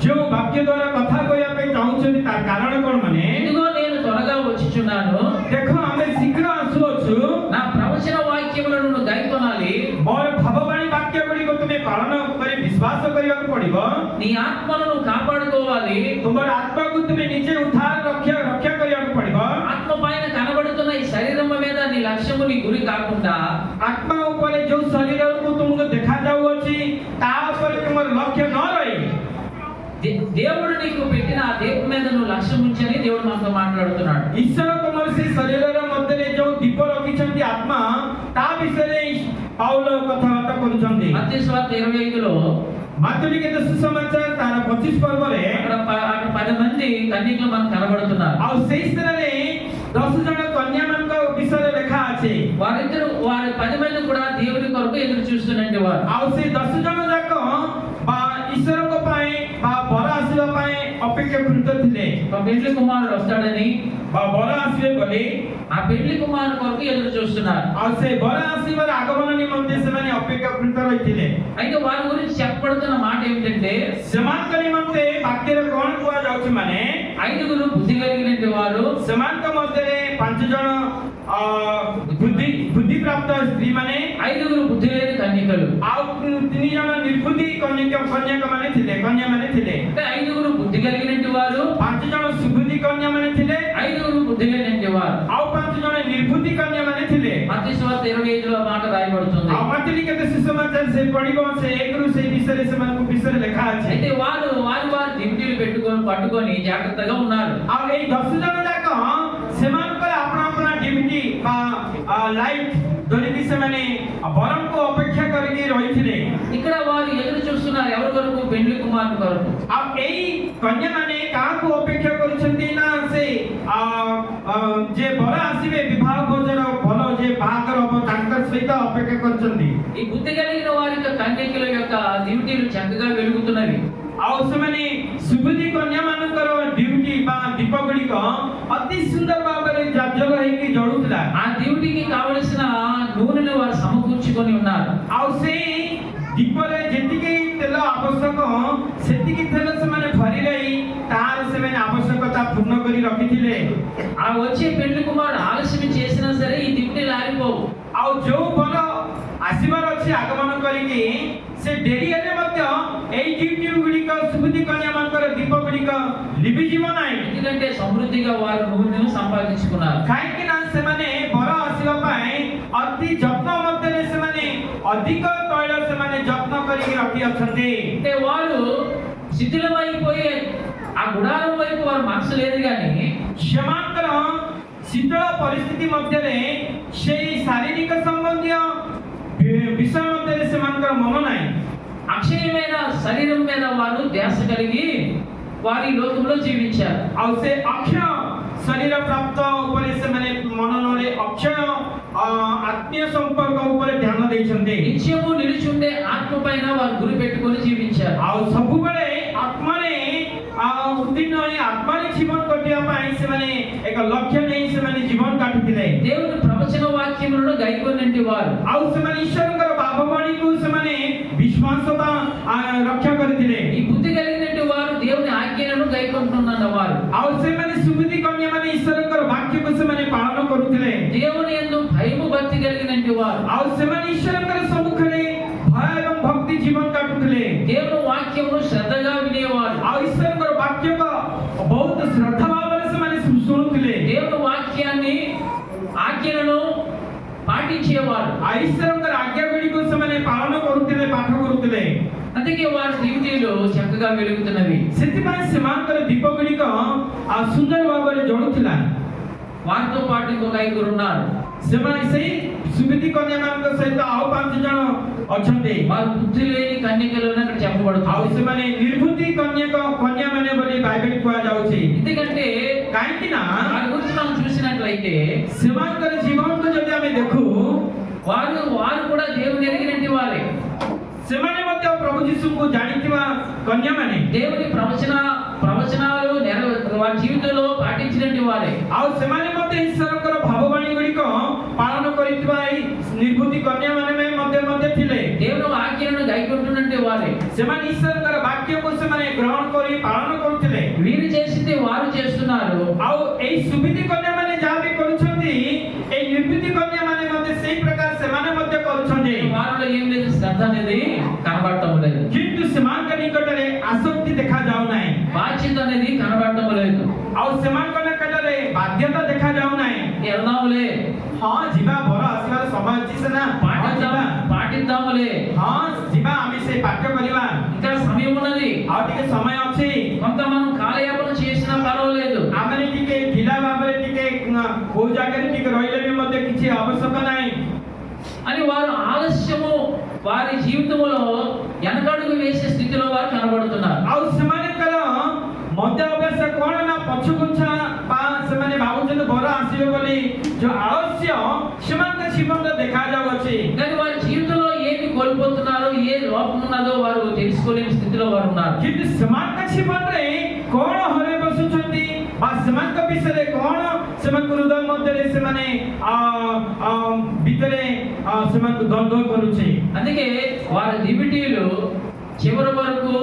ଯେଉଁ ବାକ୍ୟ ଦ୍ୱାରା କଥା କହିବା ପାଇଁ ଚାହୁଁଛନ୍ତି ତାର କାରଣ କଣ? ମାନେ ఇదిగో నేను త్వరగా వచ్చుచున్నాను, ଦେଖ ଆମେ ଶୀଘ୍ର ଆସୁଅଛୁ, నా ప్రవచన వాక్యములను నువ్వు గైకొనాలి, ମୋର ଭାବବାଣୀ ବାକ୍ୟ ଗୁଡ଼ିକ ତୁମେ ପାଳନ କରି ବିଶ୍ୱାସ କରିବାକୁ ପଡିବ, నీ ఆత్మను నువ్వు కాపాడుకోవాలి, ତୁମର ଆତ୍ମାକୁ ତୁମେ ନିଜେ ଉଦ୍ଧାର ରକ୍ଷା କରିବାକୁ ପଡିବ. ఆత్మ పైన కనబడుతున్న ఈ శరీరం మీద నీ లక్ష్యము నీ గురి కాకుండా ଆତ୍ମା ଉପରେ ଯୋଉ ଶରୀରକୁ ତୁମକୁ ଦେଖାଯାଉଅଛି ତା ଉପରେ ତୁମର ଲକ୍ଷ୍ୟ ନ ରହି దేవుడు నీకు పెట్టిన ఆ దీపం మీద నువ్వు లక్ష్యం ఉంచని దేవుడు మనతో మాట్లాడుతున్నాడు. ଈଶ୍ୱର ତୁମର ସେ ଶରୀରର ମଧ୍ୟରେ ଯୋଉ ଦୀପ ରଖିଛନ୍ତି ଆତ୍ମା, ତା ବିଷୟରେ ପାଉଲ କଥାବାର୍ତ୍ତା କରୁଛନ୍ତି. మత్తయి సువార్త 25లో ମାତୃ ଲିଖିତ ସୁସମାଚାର ତାର 25 ପର୍ବରେ అక్కడ 10 మంది కన్యకలు మనకు కనబడుతున్నారు. ଆଉ ସେଇ ସ୍ଥାନରେ 10 ଜଣ କନ୍ୟାମାନଙ୍କ ବିଷୟରେ ଲେଖା ଅଛି. వారి 10 మంది కూడా దేవుని కొరకు ఎదురు చూస్తున్నట్టు వారు. ଆଉ ସେ 10 ଜଣ ଯାକ ବା ଈଶ୍ୱରଙ୍କ ପାଇଁ ବା ବର ଆସିବା ପାଇଁ ଅପେକ୍ଷାକୃତ ଥିଲେ. ఒక పెళ్లి కుమారుడు వస్తాడని, ବା ବର ଆସିବେ ବୋଲି ఆ పెళ్లి కుమారుడు కొరకు ఎదురు చూస్తున్నారు. ଆଉ ସେ ବର ଆସିବାର ଆଗମନ ନିମନ୍ତେ ସେମାନେ ଅପେକ୍ଷାକୃତ ରହିଥିଲେ. అయితే వారి గురించి చెప్పబడుతున్న మాట ఏమిటంటే ସେମାନଙ୍କ ନିମନ୍ତେ ବାକ୍ୟରେ କଣ କୁହାଯାଉଛି? ମାନେ 5 బుద్ధి కలిగిన వారు, ସେମାନଙ୍କ ମଧ୍ୟରେ 5 ଜଣ ବୁଦ୍ଧି ପ୍ରାପ୍ତ ସ୍ତ୍ରୀ ମାନେ, 5 బుద్ధి లేని కన్యకలు, ଆଉ 3 ଜଣ ନିର୍ବୁଦ୍ଧି କନ୍ୟାମାନେ ଥିଲେ. అంటే 5 బుద్ధి కలిగిన వారు, 5 ଜଣ ସୁବୁଦ୍ଧି କନ୍ୟାମାନେ ଥିଲେ, 5 బుద్ధి లేని వారు, ଆଉ 5 ଜଣ ନିର୍ବୁଦ୍ଧି କନ୍ୟାମାନେ ଥିଲେ. మత్తయి సువార్త 25లో మాట రాయబడుతుంది. ଆଉ ମାତୃ ଲିଖିତ ସୁସମାଚାର ସେ ପଢିବ, ସେ 1ରୁ ସେଇ ବିଷୟରେ ସେମାନଙ୍କ ବିଷୟରେ ଲେଖା ଅଛି. అయితే వారు దివిటీలు పట్టుకొని జాగ్రత్తగా ఉన్నారు. ଆଉ ଏଇ 10 ଜଣ ଯାକ ସେମାନଙ୍କର ଆପଣା ଡିଭିଟି ବା ଲାଇଟ୍ ଧରିକି ସେମାନେ ବରଙ୍କୁ ଅପେକ୍ଷା କରିକି ରହିଥିଲେ. ఇక్కడ వారు ఎదురు చూస్తున్నారు ఎవరి కొరకు? పెళ్లి కుమారుని కొరకు. ଆଉ ଏଇ କନ୍ୟାମାନେ କାହାକୁ ଅପେକ୍ଷା କରିଛନ୍ତି ନା ସେ ଯେ ବର ଆସିବେ ବିବାହ ଭୋଜନ ଭଲ ଯେ ବାହାଘର ହବ ତାଙ୍କ ସହିତ ଅପେକ୍ଷା କରିଛନ୍ତି। ఈ బుద్ధి కలిగిన వారి యొక్క కన్యకల యొక్క డ్యూటీలు చక్కగా వెలుగుతున్నవి. ଆଉ ସେମାନେ ସୁବୁଦ୍ଧି କନ୍ୟାମାନଙ୍କର ଡ୍ୟୁଟି ବା ଦୀପ ଗୁଡ଼ିକ ଅତି ସୁନ୍ଦର ଭାବରେ ଜାଜଲ ହେଇକି ଜଳୁଥିଲା। ఆ డ్యూటీకి కావలసిన నూనెను వారు సమకూర్చుకొని ఉన్నారు. ଆଉ ସେଇ ଦୀପରେ ଯେତିକି ତେଲ ଆବଶ୍ୟକ ସେତିକି ତେଲ ସେମାନେ ଭରି ରହି ତାହାର ସେମାନେ ଆବଶ୍ୟକତା ପୂର୍ଣ୍ଣ କରି ରଖିଥିଲେ। ఆ వచ్చే పెళ్లి కుమారుడు ఆలస్యం చేసినా సరే ఈ డ్యూటీలు ఆరిపోవు. ଆଉ ଯୋଉ ବର ଆସିବାର ଅଛି ଆଗମନ କରିକି ସେ ଡେରି ହେଲେ ମଧ୍ୟ ଏଇ ଡ୍ୟୁଟି ଗୁଡ଼ିକ ସୁବୁଦ୍ଧି କନ୍ୟାମାନଙ୍କର ଦୀପ ଗୁଡ଼ିକ ଲିଭିଯିବ ନାହିଁ। ఎందుకంటే సమృద్ధిగా వారు నూనెను సంపాదించుకున్నారు. କାହିଁକି ନା ସେମାନେ ବର ଆସିବା ପାଇଁ ଅତି ଯତ୍ନ ମଧ୍ୟରେ ସେମାନେ ଅଧିକ ତୈଳ ସେମାନେ ଯତ୍ନ କରିକି ରଖି ଅଛନ୍ତି। అంటే వారు శిథిలమైపోయి ఆ గుడారం వైపు వారు మనసు లేదు కానీ ସେମାନଙ୍କର ଶୀତଳ ପରିସ୍ଥିତି ମଧ୍ୟରେ ସେଇ ଶାରୀରିକ ସମ୍ବନ୍ଧୀୟ ବିଷୟ ମଧ୍ୟରେ ସେମାନଙ୍କର ମନ ନାହିଁ। అక్షయమైన శరీరం మీద వారు ధ్యాస కలిగి వారి లోకంలో జీవించారు. ଆଉ ସେ ଅକ୍ଷୟ ଶରୀର ପ୍ରାପ୍ତ ଉପରେ ସେମାନେ ମନନରେ ଅକ୍ଷୟ ଆତ୍ମୀୟ ସମ୍ପର୍କ ଉପରେ ଧ୍ୟାନ ଦେଇଛନ୍ତି। నిత్యము నిలిచుండే ఆత్మ పైన వారు గురి పెట్టుకొని జీవించారు. ଆଉ ସବୁବେଳେ ଆତ୍ମାରେ ଉତ୍ତୀର୍ଣ୍ଣ ହୋଇ ଆତ୍ମାରେ ଜୀବନ କଟିବା ପାଇଁ ସେମାନେ ଏକ ଲକ୍ଷ୍ୟ ନେଇ ସେମାନେ ଜୀବନ କାଟୁଥିଲେ। దేవుని ప్రవచన వాక్యములను గైకొన్నటి వారు. ଆଉ ସେମାନେ ଈଶ୍ୱରଙ୍କର ଭାବବାଣୀକୁ ସେମାନେ ବିଶ୍ୱାସ ବା ରକ୍ଷା କରିଥିଲେ। ఈ బుద్ధి కలిగినటువంటి వారు దేవుని ఆజ్ఞలను గైకొంటున్న వారు. ଆଉ ସେମାନେ ସୁବୁଦ୍ଧି କନ୍ୟାମାନେ ଈଶ୍ୱରଙ୍କର ବାକ୍ୟକୁ ସେମାନେ ପାଳନ କରୁଥିଲେ। దేవుని యందు భయము భక్తి కలిగినటువంటి వారు. ଆଉ ସେମାନେ ଈଶ୍ୱରଙ୍କର ସମ୍ମୁଖରେ ଭୟ ଏବଂ ଭକ୍ତି ଜୀବନ କାଟୁଥିଲେ। దేవుని వాక్యమును శ్రద్ధగా వినేవారు. ଆଉ ଈଶ୍ୱରଙ୍କର ବାକ୍ୟକୁ ବହୁତ ଶ୍ରଦ୍ଧା ଭାବରେ ସେମାନେ ଶୁଣୁଥିଲେ। దేవుని వాక్యాన్ని ఆజ్ఞలను పాటించేవారు. ଆଉ ଈଶ୍ୱରଙ୍କର ଆଜ୍ଞା ଗୁଡ଼ିକୁ ସେମାନେ ପାଳନ କରୁଥିଲେ, ପାଠ କରୁଥିଲେ। అందుకే వారి డ్యూటీలు చక్కగా వెలుగుతున్నవి. ସେଥିପାଇଁ ସେମାନଙ୍କର ଦୀପ ଗୁଡ଼ିକ ସୁନ୍ଦର ଭାବରେ ଜଳୁଥିଲା। వారితో పాటు ఇంకొక ఐదుగురు ఉన్నారు. ସେମାନେ ସେଇ ସୁବୁଦ୍ଧି କନ୍ୟାମାନଙ୍କ ସହିତ ଆଉ 5 ଜଣ ଅଛନ୍ତି। వారు బుద్ధి లేని కన్యకలను అక్కడ ଆଉ చెప్పబడుతుంది. ସେମାନେ ନିର୍ବୁଦ୍ଧି କନ୍ୟାମାନେ ବୋଲି ବାଇବେଲ କୁହାଯାଉଛି। ఎందుకంటే କାହିଁକି ନା వారి గురించి మనం చూసినట్లయితే ସେମାନଙ୍କର ଜୀବନକୁ ଯଦି ଆମେ ଦେଖୁ వారు కూడా దేవుని ఎరిగినటువంటి వారే. ସେମାନେ ମଧ୍ୟ ପ୍ରଭୁ ଯୀଶୁଙ୍କୁ ଜାଣିଥିବା କନ୍ୟାମାନେ। దేవుని ప్రవచనాలు వారి జీవితంలో పాటించినటువంటి వారే. ଆଉ ସେମାନେ ମଧ୍ୟ ଈଶ୍ୱରଙ୍କର ଭାବବାଣୀ ଗୁଡ଼ିକ ପାଳନ କରିଥିବା ଏଇ ନିର୍ବୁଦ୍ଧି କନ୍ୟାମାନେ ମଧ୍ୟ ଥିଲେ। దేవుని ఆజ్ఞలను గైకొంటున్నటువంటి వారే. ସେମାନେ ଈଶ୍ୱରଙ୍କର ବାକ୍ୟକୁ ସେମାନେ ଗ୍ରହଣ କରି ପାଳନ କରୁଥିଲେ। వీరు చేసింది వారు చేస్తున్నారు. ଆଉ ଏଇ ସୁବୁଦ୍ଧି କନ୍ୟାମାନେ ଯାହା ବି କରୁଛନ୍ତି ଏଇ ନିର୍ବୁଦ୍ଧି କନ୍ୟାମାନେ ମଧ୍ୟ ସେଇ ପ୍ରକାର ସେମାନେ ମଧ୍ୟ କରୁଛନ୍ତି। వారిలో ఏం లేదు, శ్రద్ధ అనేది కనబడటం లేదు. କିନ୍ତୁ ସେମାନଙ୍କ ନିକଟରେ ଆସକ୍ତି ଦେଖାଯାଉ ନାହିଁ। బాధ్యత అనేది కనబడటం లేదు. ଆଉ ସେମାନଙ୍କ ନିକଟରେ ବାଧ୍ୟତା ଦେଖାଯାଉ ନାହିଁ। వెళ్దాములే, ହଁ ଯିବା, ବର ଆସିବାର ସମୟ ଅଛି ସିନା, ହଁ ଯିବା, పాటిద్దాములే, ହଁ ଯିବା, ଆମେ ସେ ପାଠ କରିବା, ఇంకా సమయం ఉన్నది, ଆଉ ଟିକେ ସମୟ ଅଛି, కొంత మనం కాలయాపన చేసినా పర్వాలేదు ଆମେ ଟିକେ ଢିଲା ଭାବରେ ଟିକେ କୋଉ ଜାଗାରେ ଟିକେ ରହିଲେ ବି ମଧ୍ୟ କିଛି ଆବଶ୍ୟକ ନାହିଁ అని వారు ఆలస్యము వారి జీవితంలో వెనకడుగు వేసే స్థితిలో వారు కనబడుతున్నారు. ଆଉ ସେମାନଙ୍କର ମଧ୍ୟ ଅଭ୍ୟାସ କଣ ନା ପଛଘୁଞ୍ଚା ବା ସେମାନେ ଭାବୁଛନ୍ତି ବର ଆସିବ ବୋଲି ଯୋଉ ଆଳସ୍ୟ ସେମାନଙ୍କ ଜୀବନରେ ଦେଖାଯାଉଅଛି। కానీ వారి జీవితంలో ఏమి కోల్పోతున్నారో, ఏ లోపం ఉన్నదో వారు తెలుసుకోలేని స్థితిలో వారు ఉన్నారు. କିନ୍ତୁ ସେମାନଙ୍କ ଜୀବନରେ କଣ ହରେଇ ବସୁଛନ୍ତି ବା ସେମାନଙ୍କ ବିଷୟରେ କଣ ସେମାନଙ୍କ ହୃଦୟ ମଧ୍ୟରେ ସେମାନେ ଭିତରେ ସେମାନଙ୍କୁ ଦ୍ୱନ୍ଦ୍ୱ କରୁଛି। అందుకే వారి డ్యూటీలు చివరి వరకు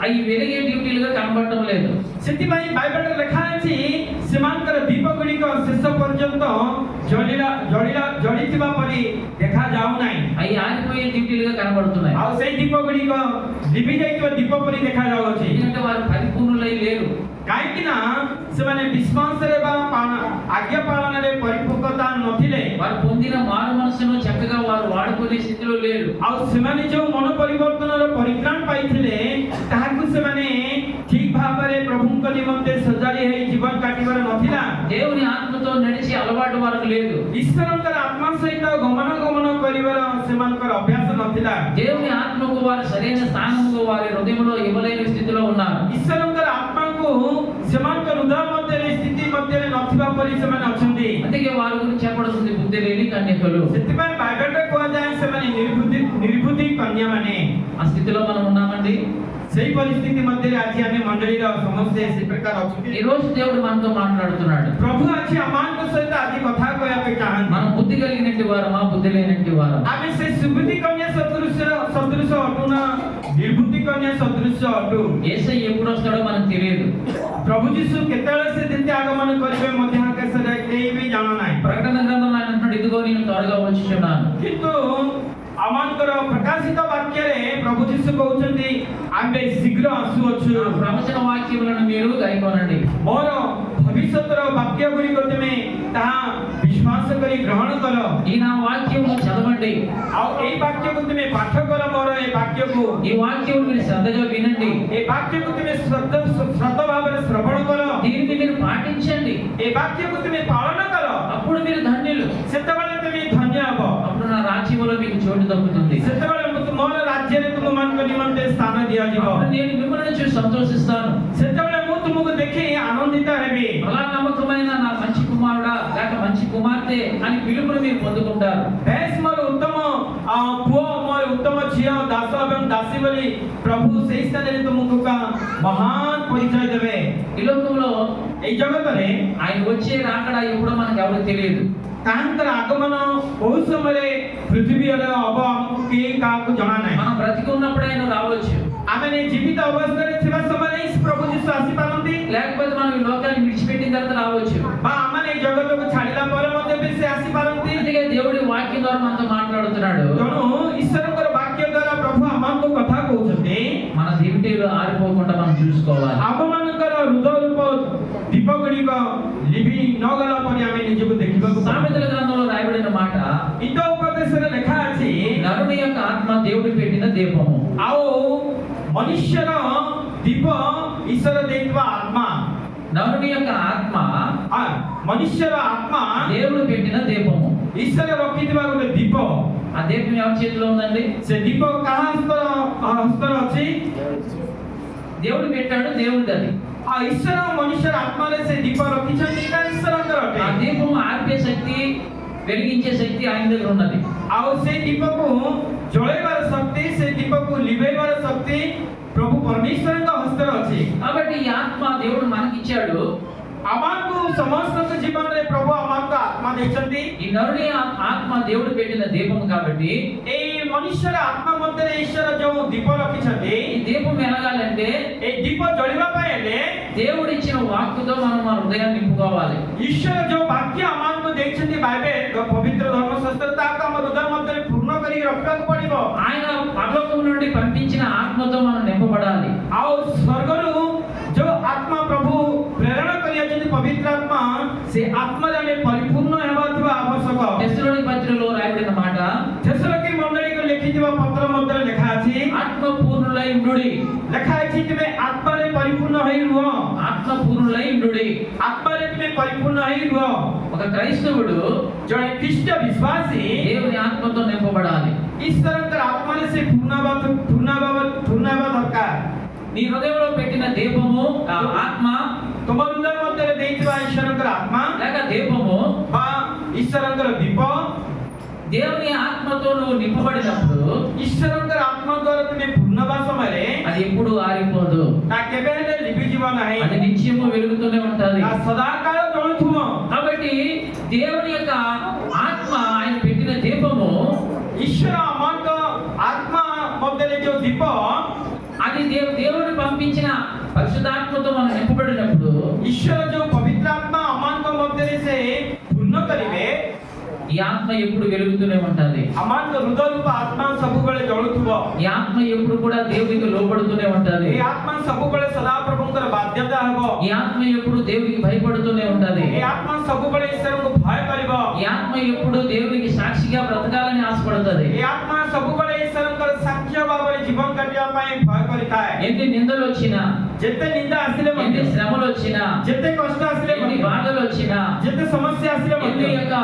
అవి వెలిగే డ్యూటీలుగా కనబడటం లేదు. ସେଥିପାଇଁ ବାଇବେଲରେ ଲେଖା ଅଛି ସେମାନଙ୍କର ଦୀପ ଗୁଡ଼ିକ ଶେଷ ପର୍ଯ୍ୟନ୍ତ ଜଳିଥିବା ପରି ଦେଖାଯାଉ ନାହିଁ। అవి ఆరిపోయే డ్యూటీలుగా కనబడుతున్నాయి. ଆଉ ସେଇ ଦୀପ ଗୁଡ଼ିକ ଲିଭି ଯାଇଥିବା ଦୀପ ପରି ଦେଖାଯାଉଅଛି। ఎందుకంటే వారు పరిపూర్ణులై లేరు. କାହିଁକି ନା ସେମାନେ ବିଶ୍ୱାସରେ ବା ଆଜ୍ଞା ପାଳନରେ ପରିପକ୍ୱତା ନଥିଲେ। వారు పొందిన మారు మనసును చక్కగా వారు వాడుకునే స్థితిలో లేరు. ଆଉ ସେମାନେ ଯୋଉ ମନ ପରିବର୍ତ୍ତନର ପରିତ୍ରାଣ ପାଇଥିଲେ ତାହାକୁ ସେମାନେ ଠିକ ଭାବରେ ପ୍ରଭୁଙ୍କ ନିମନ୍ତେ ସଜାଡ଼ି ହେଇ ଜୀବନ କାଟିବାର ନଥିଲା। దేవుని ఆత్మతో నడిచే అలవాటు వారికి లేదు. ଈଶ୍ୱରଙ୍କର ଆତ୍ମା ସହିତ ଗମନାଗମନ କରିବାର ସେମାନଙ୍କର ଅଭ୍ୟାସ ନଥିଲା। దేవుని ఆత్మకు వారు సరైన స్థానముకు వారి హృదయంలో ఇవ్వలేని స్థితిలో ఉన్నారు. ଈଶ୍ୱରଙ୍କର ଆତ୍ମାକୁ ସେମାନଙ୍କ ହୃଦୟ ମଧ୍ୟରେ ସ୍ଥିତି ମଧ୍ୟରେ ନଥିବା ପରି ସେମାନେ ଅଛନ୍ତି। అందుకే వారి గురించి చెప్పబడుతుంది బుద్ధి లేని కన్యకలు. ସେଥିପାଇଁ ବାଇବେଲରେ କୁହାଯାଏ ସେମାନେ ନିର୍ବୁଦ୍ଧି କନ୍ୟାମାନେ। ఆ స్థితిలో మనం ఉన్నామండి. ସେଇ ପରିସ୍ଥିତି ମଧ୍ୟରେ ଆଜି ଆମେ ମଣ୍ଡଳୀର ସମସ୍ତେ ସେ ପ୍ରକାର ଅଛନ୍ତି। ఈ రోజు దేవుడు మనతో మాట్లాడుతున్నాడు. ପ୍ରଭୁ ଆଜି ଆମମାନଙ୍କ ସହିତ ଆଜି କଥା କହିବା ପାଇଁ ଚାହାନ୍ତି। మనం బుద్ధి కలిగినట్టు వారమా బుద్ధి లేనట్టు వారమా? ଆମେ ସେ ସୁବୁଦ୍ଧି କନ୍ୟା ସଦୃଶ ଅଟୁ ନା ନିର୍ବୁଦ୍ଧି କନ୍ୟା ସଦୃଶ ଅଟୁ? యేసయ్య ఎప్పుడు వస్తాడో మనకు తెలియదు. ପ୍ରଭୁ ଯୀଶୁ କେତେବେଳେ ସେ ଦ୍ୱିତୀୟ ଆଗମନ କରିବେ ମଧ୍ୟ ଆକାଶରେ କେହି ବି ଜାଣୁ ନାହିଁ। ప్రకటన గ్రంథంలో ఆయన అంటున్నాడు, ఇదిగో నేను త్వరగా వచ్చుచున్నాను. କିନ୍ତୁ ଆମଙ୍କର ପ୍ରକାଶିତ ବାକ୍ୟରେ ପ୍ରଭୁ ଯୀଶୁ କହୁଛନ୍ତି ଆମେ ଶୀଘ୍ର ଆସୁଅଛୁ। ఆ ప్రవచన వాక్యములను మీరు ଗାଇకొనండి. ମୋର ଭବିଷ୍ୟତର ବାକ୍ୟ ଗୁଡ଼ିକ ତୁମେ ତାହା ବିଶ୍ୱାସ କରି ଗ୍ରହଣ କର। ఈ నా వాక్యమును చదవండి. ଆଉ ଏଇ ବାକ୍ୟକୁ ତୁମେ ପାଠ କର। ମୋର ଏ ବାକ୍ୟକୁ ఈ వాక్యమును మీరు శ్రద్ధగా వినండి. ଏ ବାକ୍ୟକୁ ତୁମେ ଶ୍ରଦ୍ଧ ଭାବରେ ଶ୍ରବଣ କର। దీన్ని మీరు పాటించండి. ଏ ବାକ୍ୟକୁ ତୁମେ ପାଳନ କର। అప్పుడు మీరు ధన్యులు. ସେତେବେଳେ ତୁମେ ଧନ୍ୟ ହେବ। అప్పుడు నా రాజ్యములో మీకు చోటు దక్కుతుంది. ସେତେବେଳେ ମୋର ରାଜ୍ୟରେ ତୁମମାନଙ୍କ ନିମନ୍ତେ ସ୍ଥାନ ଦିଆଯିବ। అప్పుడు నేను మిమ్మల్ని చూసి సంతోషిస్తాను. ସେତେବେଳେ ମୁଁ ତୁମକୁ ଦେଖି ଆନନ୍ଦିତ ହେବି। అలా నమ్మకమైన నా మంచి కుమారుడా లేక మంచి కుమార్తె అని పిలుపుని మీరు పొందుకుంటారు. ବେଶ ମୋର ଉତ୍ତମ ପୁଅ, ମୋର ଉତ୍ତମ ଝିଅ, ଦାସ ଏବଂ ଦାସୀ ବୋଲି ପ୍ରଭୁ ସେହି ସ୍ଥାନରେ ତୁମକୁ ମହାନ ପରିଚୟ ଦେବେ। ఈ లోకంలో ଏଇ ଜଗତରେ ఆయన వచ్చే రాకడ ఎప్పుడో మనకు ఎవరికి తెలియదు. ତାହାଙ୍କର ଆଗମନ ବହୁ ସମୟରେ ପୃଥିବୀରେ ହବ ଆମକୁ କେହି କାହାକୁ ଜଣା ନାହିଁ। మనం బ్రతికి ఉన్నప్పుడే ఆయన రావచ్చు. ଆମେ ଜୀବିତ ଅବସ୍ଥାରେ ଥିବା ସମୟରେ ହିଁ ପ୍ରଭୁ ଯୀଶୁ ଆସିପାରନ୍ତି, లేకపోతే మనం ఈ లోకాన్ని విడిచిపెట్టిన తర్వాత రావచ్చు. ବା ଆମେ ଏଇ ଜଗତକୁ ଛାଡ଼ିଲା ପରେ ମଧ୍ୟ ବି ସେ ଆସିପାରନ୍ତି। అందుకే దేవుడి వాక్యం ద్వారా మనతో మాట్లాడుతున్నాడు. ତେଣୁ ଈଶ୍ୱରଙ୍କର ବାକ୍ୟ ଦ୍ୱାରା ପ୍ରଭୁ ଆମକୁ କଥା କହୁଛନ୍ତି। మన దివిటీలు ఆరిపోకుండా మనం చూసుకోవాలి. ଆମମାନଙ୍କର ହୃଦୟ ରୂପ ଦୀପ ଗୁଡ଼ିକ ଲିଭି ନ ଗଲା ପରି ଆମେ ନିଜକୁ ଦେଖିବାକୁ సామెతల గ్రంథంలో రాయబడిన మాట, ଗୀତ ଉପଦେଶରେ ଲେଖା ଅଛି నరుని యొక్క ఆత్మ దేవుడు పెట్టిన దీపము. ଆଉ ମନୁଷ୍ୟର ଦୀପ ଈଶ୍ୱର ଦେଇଥିବା ଆତ୍ମା। నరుని యొక్క ఆత్మ ମନୁଷ୍ୟର ଆତ୍ମା దేవుడు పెట్టిన దీపము. ଈଶ୍ୱର ରଖିଥିବା ଗୋଟେ ଦୀପ। ఆ దీపం ఎవరి చేతిలో ఉందండి? ସେ ଦୀପ କାହା ହସ୍ତରେ ଅଛି? దేవుడు పెట్టాడు, దేవుడిది అది. ଈଶ୍ୱର ମନୁଷ୍ୟର ଆତ୍ମାରେ ସେ ଦୀପ ରଖିଛନ୍ତି, ଏଇଟା ଈଶ୍ୱରଙ୍କର ఆ ଅଟେ। దీపం ఆర్పే శక్తి, వెలిగించే శక్తి ఆయన దగ్గర ఉన్నది. ଆଉ ସେ ଦୀପକୁ ଜଳେଇବାର ଶକ୍ତି, ସେ ଦୀପକୁ ଲିଭେଇବାର ଶକ୍ତି ପ୍ରଭୁ ପରମେଶ୍ୱରଙ୍କ ହସ୍ତରେ ଅଛି। కాబట్టి ఈ ఆత్మ దేవుడు మనకిచ్చాడు. ଆମକୁ ସମସ୍ତଙ୍କ ଜୀବନରେ ପ୍ରଭୁ ଆମକୁ ଆତ୍ମା ଦେଇଛନ୍ତି। ఈ నరుని ఆత్మ దేవుడు పెట్టిన దీపం కాబట్టి ଏଇ ମନୁଷ୍ୟର ଆତ୍ମା ମଧ୍ୟରେ ଈଶ୍ୱର ଯୋଉ ଦୀପ ରଖିଛନ୍ତି, ఈ దీపం వెలగాలంటే ଏଇ ଦୀପ ଜଳିବା ପାଇଁ ହେଲେ దేవుడు ఇచ్చిన వాక్కుతో మనం మన హృదయాన్ని నింపుకోవాలి. ଈଶ୍ୱର ଯୋଉ ବାକ୍ୟ ଆମକୁ ଦେଇଛନ୍ତି ବାଇବେଲ ପବିତ୍ର ଧର୍ମଶାସ୍ତ୍ର, ତାହାକୁ ଆମ ହୃଦୟ ମଧ୍ୟରେ ପୂର୍ଣ୍ଣ କରିକି ରଖିବାକୁ ପଡିବ। ఆయన పరలోకం నుండి పంపించిన ఆత్మతో మనం నింపబడాలి. ଆଉ ସ୍ୱର୍ଗରୁ ଯୋଉ ଆତ୍ମା ପ୍ରଭୁ ପ୍ରେରଣ କରିଛନ୍ତି ପବିତ୍ର ଆତ୍ମା, ସେ ଆତ୍ମାରେ ଆମେ ପରିପୂର୍ଣ୍ଣ ହେବା ଥିବା ଆବଶ୍ୟକ। తెస్సలోని పత్రికలో రాయబడిన మాట, ତେସଲୋନିକେ ମଣ୍ଡଳୀକୁ ଲେଖିଥିବା ପତ୍ର ମଧ୍ୟରେ ଲେଖା ଅଛି, ఆత్మ పూర్ణులై ఉండుడి. ଲେଖା ଅଛି ତୁମେ ଆତ୍ମାରେ ପରିପୂର୍ଣ୍ଣ ହେଇ ରୁହ। ఆత్మ పూర్ణులై ఉండుడి. ଆତ୍ମାରେ ତୁମେ ପରିପୂର୍ଣ୍ଣ ହେଇ ରୁହ। ఒక క్రైస్తవుడు ଜଣେ ଖ୍ରୀଷ୍ଟ ବିଶ୍ୱାସୀ దేవుని ఆత్మతో నింపబడాలి. ଈଶ୍ୱରଙ୍କର ଆତ୍ମାରେ ସେ ପୂର୍ଣ୍ଣ ହେବା ଦରକାର। నీ హృదయంలో పెట్టిన దీపము ఆ ఆత్మ ତୁମ ହୃଦୟ ମଧ୍ୟରେ ଦେଇଥିବା ଈଶ୍ୱରଙ୍କର ଆତ୍ମା లేక దీపము ବା ଈଶ୍ୱରଙ୍କର ଦୀପ, దేవుని ఆత్మతో నువ్వు నింపబడినప్పుడు ଈଶ୍ୱରଙ୍କର ଆତ୍ମା ଦ୍ୱାରା ତୁମେ ପୂର୍ଣ୍ଣ ହେବା ସମୟରେ అది ఎప్పుడు ఆరిపోదు. ତା କେବେ ହେଲେ ଲିଭିଯିବ ନାହିଁ, అది నిత్యము వెలుగుతూనే ఉంటది. ତା ସଦାକାଳ ଜଳୁଥିବ। కాబట్టి దేవుని యొక్క ఆత్మ ఆయన పెట్టిన దీపము, ଈଶ୍ୱର ଆମଙ୍କ ଆତ୍ମା ମଧ୍ୟରେ ଯୋଉ ଦୀପ, అది దేవుడు పంపించిన పరిశుద్ధాత్మతో మనం నింపబడినప్పుడు ଈଶ୍ୱର ଯୋଉ ପବିତ୍ର ଆତ୍ମା ଆମଙ୍କ ମଧ୍ୟରେ ସେ ପୂର୍ଣ୍ଣ କରିବେ, ఈ ఆత్మ ఎప్పుడు వెలుగుతూనే ఉంటది. ଆମଙ୍କ ହୃଦୟ ରୂପ ଆତ୍ମା ସବୁବେଳେ ଜଳୁଥିବ। ఈ ఆత్మ ఎప్పుడు కూడా దేవునికి లోబడుతూనే ఉంటది. ଏ ଆତ୍ମା ସବୁବେଳେ ସଦାପ୍ରଭୁଙ୍କର ବାଧ୍ୟତା ହେବ। ఈ ఆత్మ ఎప్పుడు దేవునికి భయపడుతూనే ఉంటది. ଏ ଆତ୍ମା ସବୁବେଳେ ଈଶ୍ୱରଙ୍କୁ ଭୟ କରିବ। ఈ ఆత్మ ఎప్పుడు దేవునికి సాక్షిగా బ్రతకాలని ఆశపడుతుంది. ଏ ଆତ୍ମା ସବୁବେଳେ ଈଶ୍ୱରଙ୍କର ସାକ୍ଷ୍ୟ ଭାବରେ ଜୀବନ କାଟିବା ପାଇଁ ଭୟ କରିଥାଏ। ఎన్ని నిందలు వచ్చినా, ଯେତେ ନିନ୍ଦା ଆସିଲେ ఎన్ని ମଧ୍ୟ, శ్రమలు వచ్చినా, ଯେତେ କଷ୍ଟ ଆସିଲେ ఎన్ని ମଧ୍ୟ, బాధలు వచ్చినా, ଯେତେ ସମସ୍ୟା ଆସିଲେ ఎన్ని ମଧ୍ୟ,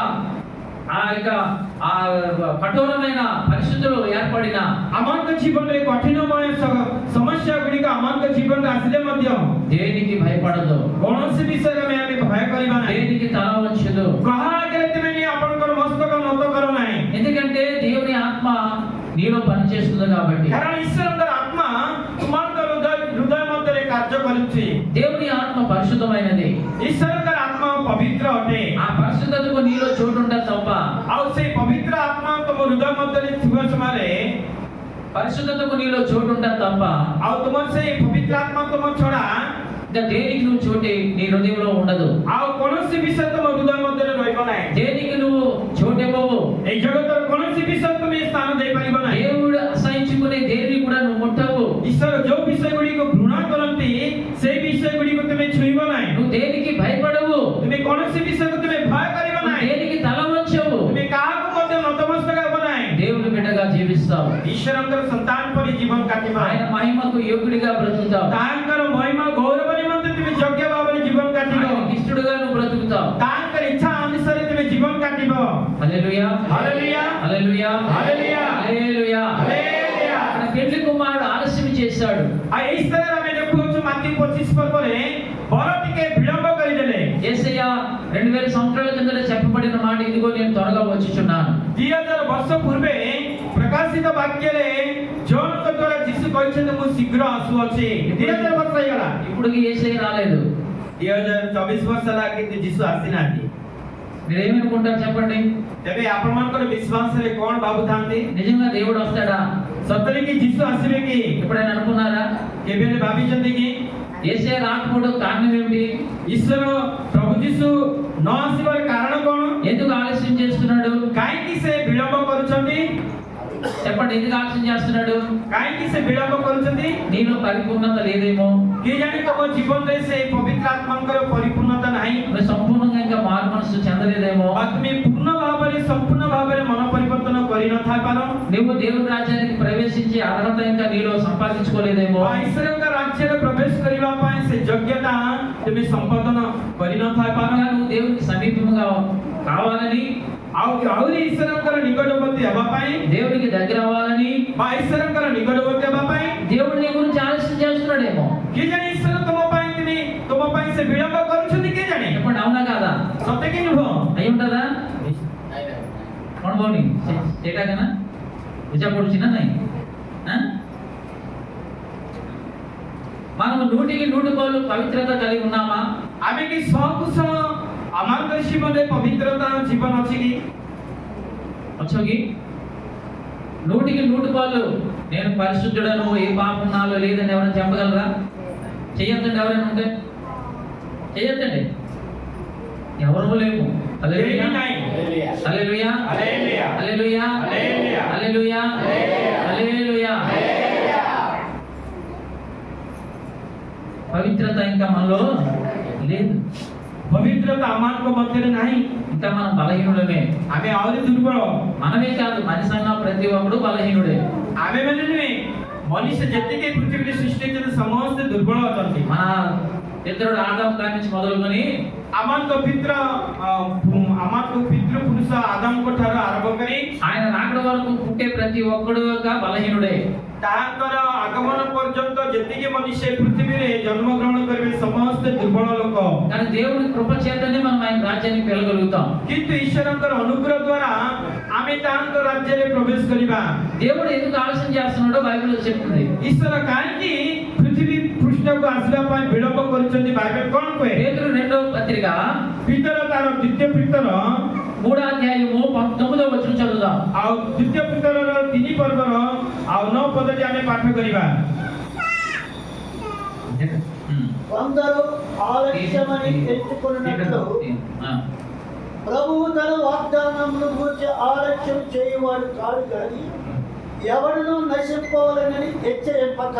ఆ కఠోరమైన పరిస్థితులు ఏర్పడిన ଆମଙ୍କ ଜୀବନରେ କଠିନମୟ ସମସ୍ୟା ଗୁଡ଼ିକ ଆମଙ୍କ ଜୀବନରେ ଆସିଲେ ମଧ୍ୟ దేనికి భయపడదు, କୌଣସି ବିଷୟରେ ଆମେ ଭୟ କରିବା ନାହିଁ। దేనికి తల వంచదు. କାହା ଆଗରେ ତୁମେ ଆପଣଙ୍କର ମସ୍ତକ ନତ କର ନାହିଁ, ఎందుకంటే దేవుని ఆత్మ నీలో పనిచేస్తుంది కాబట్టి. କାରଣ ଈଶ୍ୱରଙ୍କର ଆତ୍ମା ତୁମଙ୍କ ହୃଦୟ ମଧ୍ୟରେ କାର୍ଯ୍ୟ କରୁଛି। దేవుని ఆత్మ పరిశుద్ధమైనది. ଈଶ୍ୱରଙ୍କର ଆତ୍ମା ପବିତ୍ର ଅଟେ। ఆ పరిశుద్ధతకు నీలో చోటు ఉంటుంది తప్ప, ଆଉ ସେଇ ପବିତ୍ର ଆତ୍ମା ତୁମ ହୃଦୟ ମଧ୍ୟରେ ଥିବା ସମୟରେ, పరిశుద్ధతకు నీలో చోటు ఉంటుంది తప్ప ଆଉ ତୁମର ସେଇ ପବିତ୍ର ଆତ୍ମା ତୁମ ଛଡା ఇంకా దేనికి నువ్వు చోటు నీ హృదయంలో ఉండదు. ଆଉ କୌଣସି ବିଷୟ ତୁମ ହୃଦୟ ମଧ୍ୟରେ ରହିବ ନାହିଁ। దేనికి నువ్వు చోటు ఇవ్వవు. ଏଇ ଜଗତର କୌଣସି ବିଷୟ ତୁମେ ସ୍ଥାନ ଦେଇପାରିବ ନାହିଁ। దేవుడు అసహించుకునే దేనిని కూడా నువ్వు ముట్టవు. ଈଶ୍ୱର ଯୋଉ ବିଷୟ ଗୁଡ଼ିକୁ ଘୃଣା କରନ୍ତି ସେଇ ବିଷୟ ଗୁଡ଼ିକୁ ତୁମେ ଛୁଇଁବ ନାହିଁ। నువ్వు దేనికి భయపడవు. ତୁମେ କୌଣସି ବିଷୟକୁ ତୁମେ ଭୟ କରିବ నువ్వు ନାହିଁ। దేనికి తల వంచవు. ତୁମେ କାହାକୁ ମଧ୍ୟ ନତମସ୍ତକ ହେବ ନାହିଁ। దేవుని బిడ్డగా జీవిస్తావు. ଈଶ୍ୱରଙ୍କର ସନ୍ତାନ ପରି ଜୀବନ କାଟିବ। ఆయన మహిమకు యోగ్యుడిగా బ్రతుకుతావు. ତାଙ୍କର ମହିମା ଗୌରବ ନିମନ୍ତେ ତୁମେ ଯୋଗ୍ୟ ଭାବରେ ଜୀବନ କାଟିବ। ఆయనకి ఇష్టడుగా నువ్వు బ్రతుకుతావు. ତାଙ୍କର ଇଚ୍ଛା ଅନୁସାରେ ତୁମେ ଜୀବନ କାଟିବ। హల్లెలూయా, హల్లెలూయా, హల్లెలూయా, హల్లెలూయా, హల్లెలూయా. హల్లెలూయా। తన పెళ్లి కుమారుడు ఆలస్యం చేశాడు. ଆଉ ଏଇ ସ୍ଥାନରେ ଆମେ ଦେଖୁଛୁ ମାଟି 25 ପର୍ବରେ ବର ଟିକେ ବିଳମ୍ବ କରିଦେଲେ। యేసయ్య 2000 సంవత్సరాల కిందట చెప్పబడిన మాట, ఇదిగో నేను త్వరగా వచ్చుచున్నాను. 2000 ବର୍ଷ ପୂର୍ବେ ପ୍ରକାଶିତ ବାକ୍ୟରେ ଜୋନ୍ଙ୍କ ଦ୍ୱାରା ଯୀଶୁ କହିଛନ୍ତି ମୁଁ ଶୀଘ୍ର ଆସୁଅଛି। 2000 ବର୍ଷ ହେଇଗଲା, ఇప్పటికి యేసయ్య రాలేదు. 2024 ବର୍ଷ ହେଲା କିନ୍ତୁ ଯୀଶୁ ଆସିନାହାନ୍ତି। మీరేమనుకుంటారు చెప్పండి? ତେବେ ଆପଣମାନଙ୍କର ବିଶ୍ୱାସରେ କ'ଣ ଭାବୁଥାନ୍ତି? నిజంగా దేవుడు వస్తాడా? ସତରେ କି ଯୀଶୁ ଆସିବେ କି? ఎప్పుడైనా అనుకున్నారా? କେବେ ହେଲେ ଭାବିଛନ୍ତି କି? యేసయ్య రాకపోవడం కారణం ఏమిటి? ଈଶ୍ୱର ପ୍ରଭୁ ଯୀଶୁ ନ ଆସିବାର କାରଣ କ'ଣ? ఎందుకు ఆలస్యం చేస్తున్నాడు? କାହିଁକି ସେ ବିଳମ୍ବ କରୁଛନ୍ତି? చెప్పండి, ఎందుకు ఆలస్యం చేస్తున్నాడు? କାହିଁକି ସେ ବିଳମ୍ବ କରୁଛନ୍ତି? నీలో పరిపూర్ణత లేదేమో. କେଜାଣି ତମ ଜୀବନରେ ସେ ପବିତ୍ର ଆତ୍ମାଙ୍କର ପରିପୂର୍ଣ୍ଣତା ନାହିଁ। నువ్వు సంపూర్ణంగా ఇంకా మారు మనసు చెందలేదేమో. ଆଉ ତୁମେ ପୂର୍ଣ୍ଣ ଭାବରେ ସମ୍ପୂର୍ଣ୍ଣ ଭାବରେ ମନ ପରିବର୍ତ୍ତନ କରିନଥାଇପାର। నువ్వు దేవుని రాజ్యానికి ప్రవేశించే అర్హత ఇంకా నీలో సంపాదించుకోలేదేమో. ଈଶ୍ୱରଙ୍କ ରାଜ୍ୟରେ ପ୍ରବେଶ କରିବା ପାଇଁ ସେ ଯୋଗ୍ୟତା ତୁମେ ସମ୍ପାଦନ କରିନଥାଇପାର। నువ్వు దేవునికి సమీపంగా కావాలని, ଆହୁରି ଈଶ୍ୱରଙ୍କର ନିକଟବର୍ତ୍ତୀ ହେବା ପାଇଁ, దేవునికి దగ్గర అవ్వాలని ବା ଈଶ୍ୱରଙ୍କର ନିକଟବର୍ତ୍ତୀ ହେବା ପାଇଁ దేవుడు నీ గురించి ఆలస్యం చేస్తున్నాడేమో. କେଜାଣି ଈଶ୍ୱର ତୁମ ପାଇଁ ସେ ବିଳମ୍ବ କରୁଛନ୍ତି କେଜାଣି? చెప్పండి, అవునా కాదా? ସତେ କି ନୁହଁ? అయి ఉంటుందా? କଣ କହୁନି ସେଇଟା କେନା ବୁଝା ପଡୁଛି ନା ନାଇଁ? మనము 100% పవిత్రత కలిగి ఉన్నామా? ଆମେ କି 100% ଆମର ଜୀବନରେ ପବିତ୍ରତା ଜୀବନ ଅଛି କି? వచ్చోకి 100% నేను పరిశుద్ధుడను, ఏ పాపం నాలో లేదని ఎవరైనా చెప్పగలరా? చెయ్యొద్దండి, ఎవరైనా ఉంటే చెయ్యొద్దండి. ఎవరు లేము. హల్లెలూయా, హల్లెలూయా, హల్లెలూయా, హల్లెలూయా, హల్లెలూయా, హల్లెలూయా, హల్లెలూయా. పవిత్రత ఇంకా మనలో లేదు. ପବିତ୍ରତା ଆମମାନଙ୍କ ମଧ୍ୟରେ ନାହିଁ। ఇంకా మనం బలహీనులమే. ଆମେ ଆହୁରି ଦୁର୍ବଳ। మనమే కాదు, మనిషిగా ప్రతి ఒక్కడు బలహీనుడే. ଆମେ ମାନେ ନୁହେଁ, ମନୁଷ୍ୟ ଯେତିକି ପୃଥିବୀରେ ସୃଷ୍ଟି ହେଇଛନ୍ତି ସମସ୍ତେ ଦୁର୍ବଳ ଅଟନ୍ତି। మన పితరుడు ఆదాము కాడి నుంచి మొదలుకొని ଆମଙ୍କ ପିତୃ ପୁରୁଷ ଆଦମଙ୍କ ଠାରୁ ଆରମ୍ଭ କରି ఆయన రాకడ వరకు పుట్టే ప్రతి ఒక్కడు యొక్క బలహీనుడే. ତାହାଙ୍କର ଆଗମନ ପର୍ଯ୍ୟନ୍ତ ଯେତିକି ମନୁଷ୍ୟ ପୃଥିବୀରେ ଜନ୍ମଗ୍ରହଣ କରିବେ ସମସ୍ତେ ଦୁର୍ବଳ ଲୋକ। కానీ దేవుని కృప చేతనే మనం ఆయన రాజ్యానికి వెళ్ళగలుగుతాం. କିନ୍ତୁ ଈଶ୍ୱରଙ୍କର ଅନୁଗ୍ରହ ଦ୍ୱାରା ଆମେ ତାହାଙ୍କ ରାଜ୍ୟରେ ପ୍ରବେଶ କରିବା। దేవుడు ఎందుకు ఆలస్యం చేస్తున్నాడో బైబిల్లో చెప్తుంది. ଈଶ୍ୱର କାହିଁକି ପୃଥିବୀ ପୃଷ୍ଠକୁ ଆସିବା ପାଇଁ ବିଳମ୍ବ କରୁଛନ୍ତି ବାଇବେଲ କ'ଣ କୁହେ? పేతురు 2వ పత్రిక ପିତର ତାର ଦ୍ୱିତୀୟ ପିତର 3వ అధ్యాయము 19వ వచనం చదువుదాం. ଆଉ ଦ୍ୱିତୀୟ ପିତରର 3 ପର୍ବର ଆଉ 9 ପଦଟି ଆମେ ପାଠ କରିବା। కొందరు ఆలస్యమని తెచ్చుకున్నట్లు ప్రభువు తన వాగ్దానమును గూర్చి ఆలస్యం చేయువాడు కాదు కానీ ఎవడును నశింపవలనని హెచ్చరింపక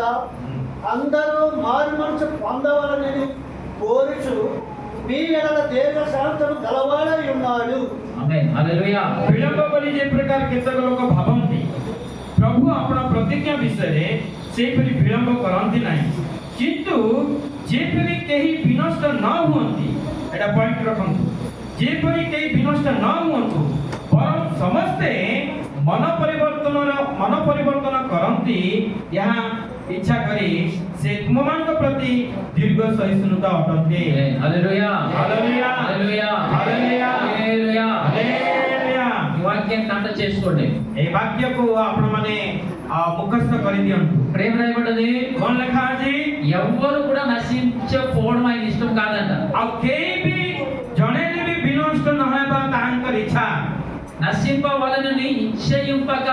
అందరూ మారు మనసు పొందవలనని కోరుచు మీ ఎడల దీర్ఘశాంతము గలవాడై ఉన్నాడు। ఆమేన్, హల్లెలూయా. ବିଳମ୍ବ ବୋଲି ଯେ ପ୍ରକାର କେତେକ ଲୋକ ଭାବନ୍ତି, ପ୍ରଭୁ ଆପଣ ପ୍ରତିଜ୍ଞା ବିଷୟରେ ସେହିପରି ବିଳମ୍ବ କରନ୍ତି ନାହିଁ, କିନ୍ତୁ ଯେପରି କେହି ବିନଷ୍ଟ ନ ହୁଅନ୍ତି, ଏଇଟା ପଏଣ୍ଟ ରଖନ୍ତୁ, ଯେପରି କେହି ବିନଷ୍ଟ ନ ହୁଅନ୍ତୁ ବରଂ ସମସ୍ତେ ମନ ପରିବର୍ତ୍ତନ କରନ୍ତି, ଏହା ଇଚ୍ଛା କରି ସେ ତୁମମାନଙ୍କ ପ୍ରତି ଦୀର୍ଘ ସହିଷ୍ଣୁତା ଅଟନ୍ତି। హల్లెలూయా హల్లెలూయా హల్లెలూయా హల్లెలూయా హల్లెలూయా. హల్లెలూయా। ఈ వాక్యాన్ని కంట చేసుకోండి. ଏ ବାକ୍ୟକୁ ଆପଣମାନେ ମୁଖସ୍ଥ କରିଦିଅନ୍ତୁ। ప్రేమ రాయబడ్డది, କଣ ଲେଖା ଅଛି? ఎవ్వరు కూడా నశించకపోవడం ఆయన ఇష్టం కాదంట. ଆଉ କେହି ବି ଜଣେ ବି ବିନଷ୍ଟ ନ ହେବା ତାଙ୍କର ଇଚ୍ଛା, నశింపవలనని ఇచ్చయింపక.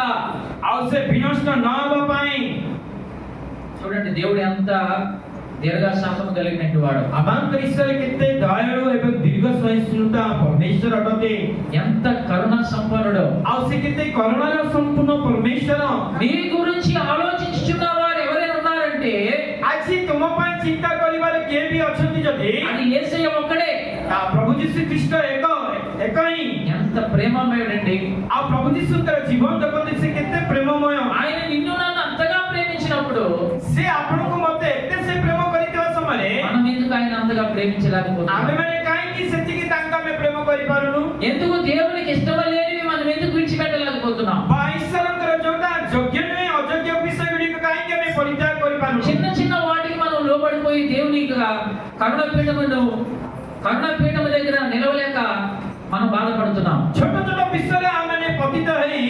ଆଉ ସେ ବିନଷ୍ଟ ନ ହେବା ପାଇଁ చూడండి దేవుడు ఎంత దీర్ఘశాంతం కలిగినట్టు వాడు, ଆମଙ୍କର ଈଶ୍ୱର କେତେ ଦୟାଳୁ ଏବଂ ଦୀର୍ଘ ସହିଷ୍ଣୁତା ପରମେଶ୍ୱର ଅଟନ୍ତି, ఎంత కరుణ సంపన్నుడు. ଆଉ ସେ କେତେ କରୁଣାର ସମ୍ପୂର୍ଣ୍ଣ ପରମେଶ୍ୱର। నీ గురించి ఆలోచించుచున్న వారు ఎవరైనా ఉన్నారంటే ଆଜି ତୁମ ପାଇଁ ଚିନ୍ତା କରିବାରେ କିଏ ବି ଅଛନ୍ତି ଯଦି అది యేసయ్య ఒక్కడే. ତା ପ୍ରଭୁ ଯୀଶୁ ଖ୍ରୀଷ୍ଟ ଏକ ହିଁ। ఎంత ప్రేమమయుడండి. ଆଉ ପ୍ରଭୁ ଯୀଶୁଙ୍କର ଜୀବନ ଦେଖନ୍ତି ସେ କେତେ ପ୍ରେମମୟ। ఆయన నిన్ను నన్ను అంతగా ప్రేమించినప్పుడు ସେ ଆପଣଙ୍କୁ ମତେ ଏତେ ସେ ପ୍ରେମ କରିଥିବା ସମୟରେ మనం ఎందుకు ఆయన అంతగా ప్రేమించలేకపోతున్నాం? ଆମେମାନେ କାହିଁକି ସେତିକି ତାଙ୍କୁ ଆମେ ପ୍ରେମ କରିପାରୁନୁ? ఎందుకు దేవునికి ఇష్టం లేనివి మనం ఎందుకు విడిచిపెట్టలేకపోతున్నాం? ବା ଈଶ୍ୱରଙ୍କର ଯୋଉଟା ଯୋଗ୍ୟ ନୁହେଁ ଅଯୋଗ୍ୟ ବିଷୟ ଗୁଡ଼ିକ କାହିଁକି ଆମେ ପରିତ୍ୟାଗ କରିପାରୁନୁ? చిన్న చిన్న వాటికి మనం లోబడిపోయి దేవుని కరుణపీఠము దగ్గర నిలవలేక మనం బాధపడుతున్నాం. ଛୋଟ ଛୋଟ ବିଷୟରେ ଆମେମାନେ ପତିତ ହେଇ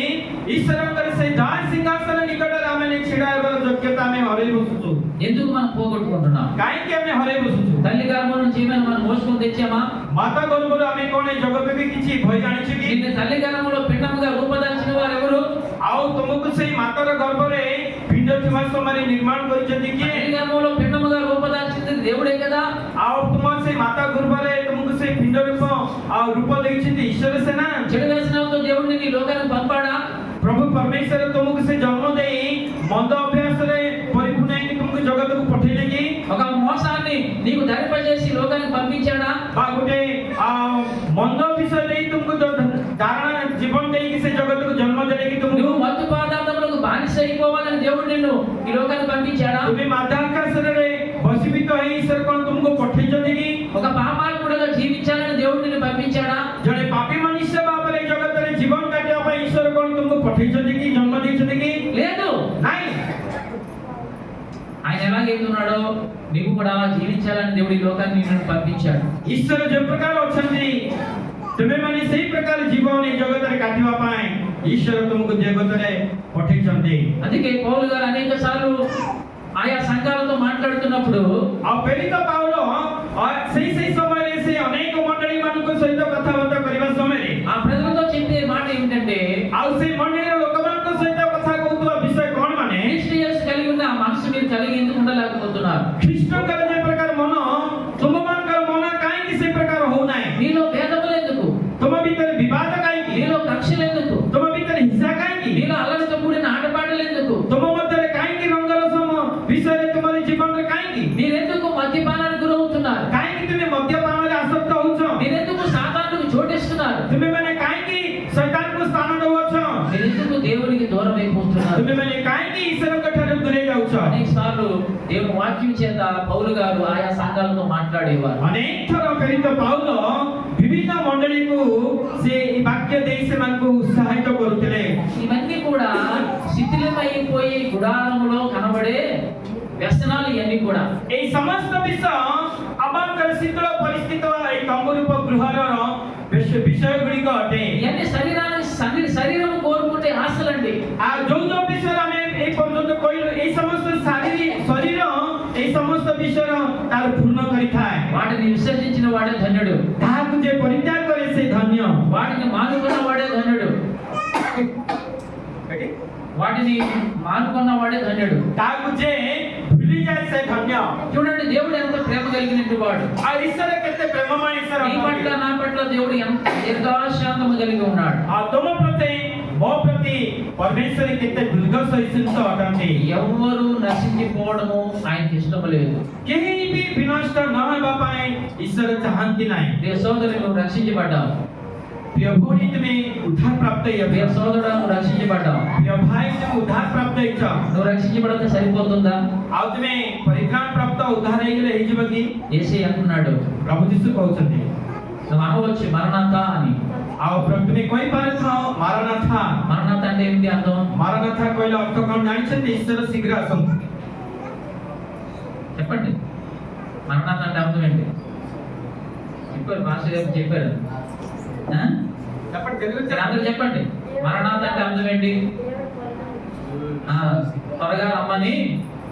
ଈଶ୍ୱରଙ୍କର ସେ ଜୟ ସିଂହାସନ ନିକଟରେ ଆମେମାନେ ଛିଡ଼ା ହେବାର ଯୋଗ୍ୟତା ଆମେ ହରେଇ ବସୁଛୁ। ఎందుకు మనం పోగొట్టుకుంటున్నాం? କାହିଁକି ଆମେ ହରେଇ ବସୁଛୁ? తల్లి గర్భం నుంచి ఏమైనా మనం మోసుకొని తెచ్చామా? ମାତା ଗର୍ଭରୁ ଆମେ କଣ ଏ ଜଗତକୁ କିଛି ଭୟ ଜାଣିଛୁ କି? నిన్ను తల్లి గర్భంలో పిండముగా రూపదాల్చిన వారు ఎవరు? ଆଉ ତୁମକୁ ସେଇ ମାତାର ଗର୍ଭରେ ପିଣ୍ଡ ଥିବା ସମୟରେ ନିର୍ମାଣ କରିଛନ୍ତି କିଏ? తల్లి గర్భంలో పిండముగా రూపదాల్చింది దేవుడే కదా. ଆଉ ତୁମ ସେଇ ମାତା ଗର୍ଭରେ ତୁମକୁ ସେଇ ପିଣ୍ଡ ରୂପ ଆଉ ରୂପ ଦେଇଛନ୍ତି ଈଶ୍ୱର ସେନା। చెడు వ్యసనంతో దేవుడు నీ లోకానికి పంపాడా? ପ୍ରଭୁ ପରମେଶ୍ୱର ତୁମକୁ ସେ ଜନ୍ମ ଦେଇ ମନ୍ଦ ଅଭ୍ୟାସରେ ପରିପୂର୍ଣ୍ଣ ହେଇକି ତୁମକୁ ଜଗତକୁ ପଠେଇଲେ କି? ఒక మోసాన్ని నీకు ధరింపజేసి లోకానికి పంపించాడా? ବା ଗୋଟେ ମନ୍ଦ ବିଷୟ ଦେଇ ତୁମକୁ ଧାରଣା ଜୀବନ ଦେଇକି ସେ ଜଗତକୁ ଜନ୍ମ ଦେଲେ କି ତୁମକୁ? నువ్వు మత్తు పదార్థములకు బానిస అయిపోవాలని దేవుడు నిన్ను ఈ లోకానికి పంపించాడా? ତୁମେ ମାଦାକାଶରେ ବଶୀଭୂତ ହେଇ ଈଶ୍ୱର କଣ ତୁମକୁ ପଠେଇଛନ୍ତି କି? ఒక పాపాత్ముడుగా జీవించాలని దేవుడు నిన్ను పంపించాడా? ଜଣେ ପାପୀ ମନୁଷ୍ୟ ଭାବରେ ଏ ଜଗତରେ ଜୀବନ କାଟିବା ପାଇଁ ଈଶ୍ୱର କଣ ତୁମକୁ ପଠେଇଛନ୍ତି କି? ଜନ୍ମ ଦେଇଛନ୍ତି କି? లేదు. ନାଇଁ। ఆయన ఎలాగైతే ఉన్నాడో నీవు కూడా అలా జీవించాలని దేవుడు ఈ లోకాన్ని నిన్ను పంపించాడు. ଈଶ୍ୱର ଯେ ପ୍ରକାର ଅଛନ୍ତି ତୁମେମାନେ ସେଇ ପ୍ରକାର ଜୀବନ ଏ ଜଗତରେ କାଟିବା ପାଇଁ ଈଶ୍ୱର ତୁମକୁ ଜଗତରେ ପଠେଇଛନ୍ତି। అందుకే పౌలు గారు అనేక సార్లు ఆయా సంఘాలతో మాట్లాడుతున్నప్పుడు ଆଉ ପ୍ରେରିତ ପାଉଲ ସେଇ ସମୟରେ ସେ ଅନେକ ମଣ୍ଡଳୀ ମାନଙ୍କ ସହିତ କଥାବାର୍ତ୍ତା କରିବା ସମୟରେ ఆ ప్రజలతో చెప్పే మాట ఏమిటంటే, ଆଉ ସେଇ ମଣ୍ଡଳୀର ଲୋକମାନଙ୍କ ସହିତ କଥା କହୁଥିବା ବିଷୟ କଣ ମାନେ క్రీస్తు యేసు కలిగి ఉన్న ఆ మనసు మీరు కలిగి ఎందుకు ఉండలేకపోతున్నారు? ଖ୍ରୀଷ୍ଟଙ୍କର ଯେ ପ୍ରକାର ମନ ତୁମମାନଙ୍କର ମନ କାହିଁକି ସେ ପ୍ରକାର ହଉନାହିଁ? మీలో భేదములు ఎందుకు? ତୁମ ଭିତରେ ବିବାଦ କାହିଁକି? మీలో కక్షలు ఎందుకు? ତୁମ ଭିତରେ ହିଂସା କାହିଁକି? మీలో అల్లరితో కూడిన ఆటపాటలు ఎందుకు? ତୁମ ମଧ୍ୟରେ କାହିଁକି ରଙ୍ଗରସମ ବିଷୟରେ ତୁମର ଜୀବନରେ କାହିଁକି? మీరెందుకు మద్యపానానికి గురవుతున్నారు? କାହିଁକି ତୁମେ ମଦ୍ୟପାନରେ ଆସକ୍ତ ହଉଛ? మీరెందుకు సాతానుకు చోటిస్తున్నారు? ତୁମେମାନେ କାହିଁକି ଶୈତାନକୁ ସ୍ଥାନ ଦଉଛ? మీరెందుకు దేవునికి దూరం అయిపోతున్నారు? ତୁମେମାନେ କାହିଁକି ଈଶ୍ୱରଙ୍କ ଠାରୁ ଦୂରେଇ ଯାଉଛ? అనేక సార్లు దేవుని వాక్యం చేత పౌలు గారు ఆయా సంఘాలతో మాట్లాడేవారు. ଅନେକ ଥର ପ୍ରେରିତ ପାଉଲ ବିଭିନ୍ନ ମଣ୍ଡଳୀକୁ ସେ ఈ ବାକ୍ୟ ଦେଇ ସେମାନଙ୍କୁ ଉତ୍ସାହିତ କରୁଥିଲେ। ఇవన్నీ కూడా శిథిలమైపోయి గుడారములో కనబడే వ్యసనాలు ఇవన్నీ కూడా. এই সমস্ত বিষয় আমাদের শীতল পরিস্থিতি এই তম্বুরূপ গৃহর বিষয় গুড়িক অটে। ఇవన్నీ శరీరం కోరుకుంటే ఆశలండి. আর যৌথ বিষয় আমি এই পর্যন্ত কইলু এই সমস্ত শরীর এই সমস্ত বিষয় তার পূর্ণ করি থাকে। వాటిని విసర్జించిన వాడే ధన్యుడు. তাহাকে যে পরিত্যাগ করে সে ধন্য। వాటిని మానుకున్న వాడే ధన్యుడు. వాటిని మానుకున్న వాడే ధన్యుడు. তাহাকে যে ভুলি যায় সে ধন্য। చూడండి దేవుడు ఎంత ప్రేమ కలిగినట్టు వాడు. ఆ ఈశ్వర কেতে ప్రేమమয় ఈశ్వర। నీ పట్ల నా పట్ల దేవుడు ఎంత దీర్ఘశాంతము కలిగి ఉన్నాడు. ఆ తమ ప్రతి మో ప్రతి పరమేశ్వరి କେତେ ଦୀର୍ଘ ସହିଷ୍ଣୁତା ଅଟନ୍ତି। ఎవ్వరూ నశించిపోవడము ఆయనకి ఇష్టం లేదు. କେହି ବି ବିନଷ୍ଟ ନ ହେବା ପାଇଁ ଈଶ୍ୱର ଚାହାନ୍ତି ନାହିଁ। ప్రియ సోదరులు, నువ్వు రక్షించబడ్డావు. ପ୍ରିୟ ଭଉଣୀ ତୁମେ ଉଦ୍ଧାର ପ୍ରାପ୍ତ ప్రియ ହେଇଛ సోదరుడా నువ్వు రక్షించబడ్డావు. ପ୍ରିୟ ଭାଇ ତୁମେ ଉଦ୍ଧାର ପ୍ରାପ୍ତ ହେଇଛ నువ్వు రక్షించబడితే సరిపోతుందా? ଆଉ ତୁମେ ପରିତ୍ରାଣ ପ୍ରାପ୍ତ ଉଦ୍ଧାର ହେଇଗଲେ ହେଇଯିବ କି? యేసే అంటున్నాడు, ପ୍ରଭୁ ଯୀଶୁ କହୁଛନ୍ତି నువ్వు అనవచ్చు మరణాత అని. ଆଉ ତୁମେ କହିପାରିଥାଅ ମାରନାଥା। మరణాత అంటే ఏమిటి అర్థం? ମାରନାଥା କହିଲେ ଅର୍ଥ କଣ ଜାଣିଛନ୍ତି? ଈଶ୍ୱର ଶୀଘ୍ର ଆସନ୍ତୁ। చెప్పండి, మరణాత అంటే అర్థం ఏంటి? చెప్పారు, మాస్టర్ గారు చెప్పారు. ఆ? చెప్పండి తెలుగు సరే, అందరూ చెప్పండి, మరణాత అంటే అర్థం ఏంటి? ఆ, త్వరగా రమ్మని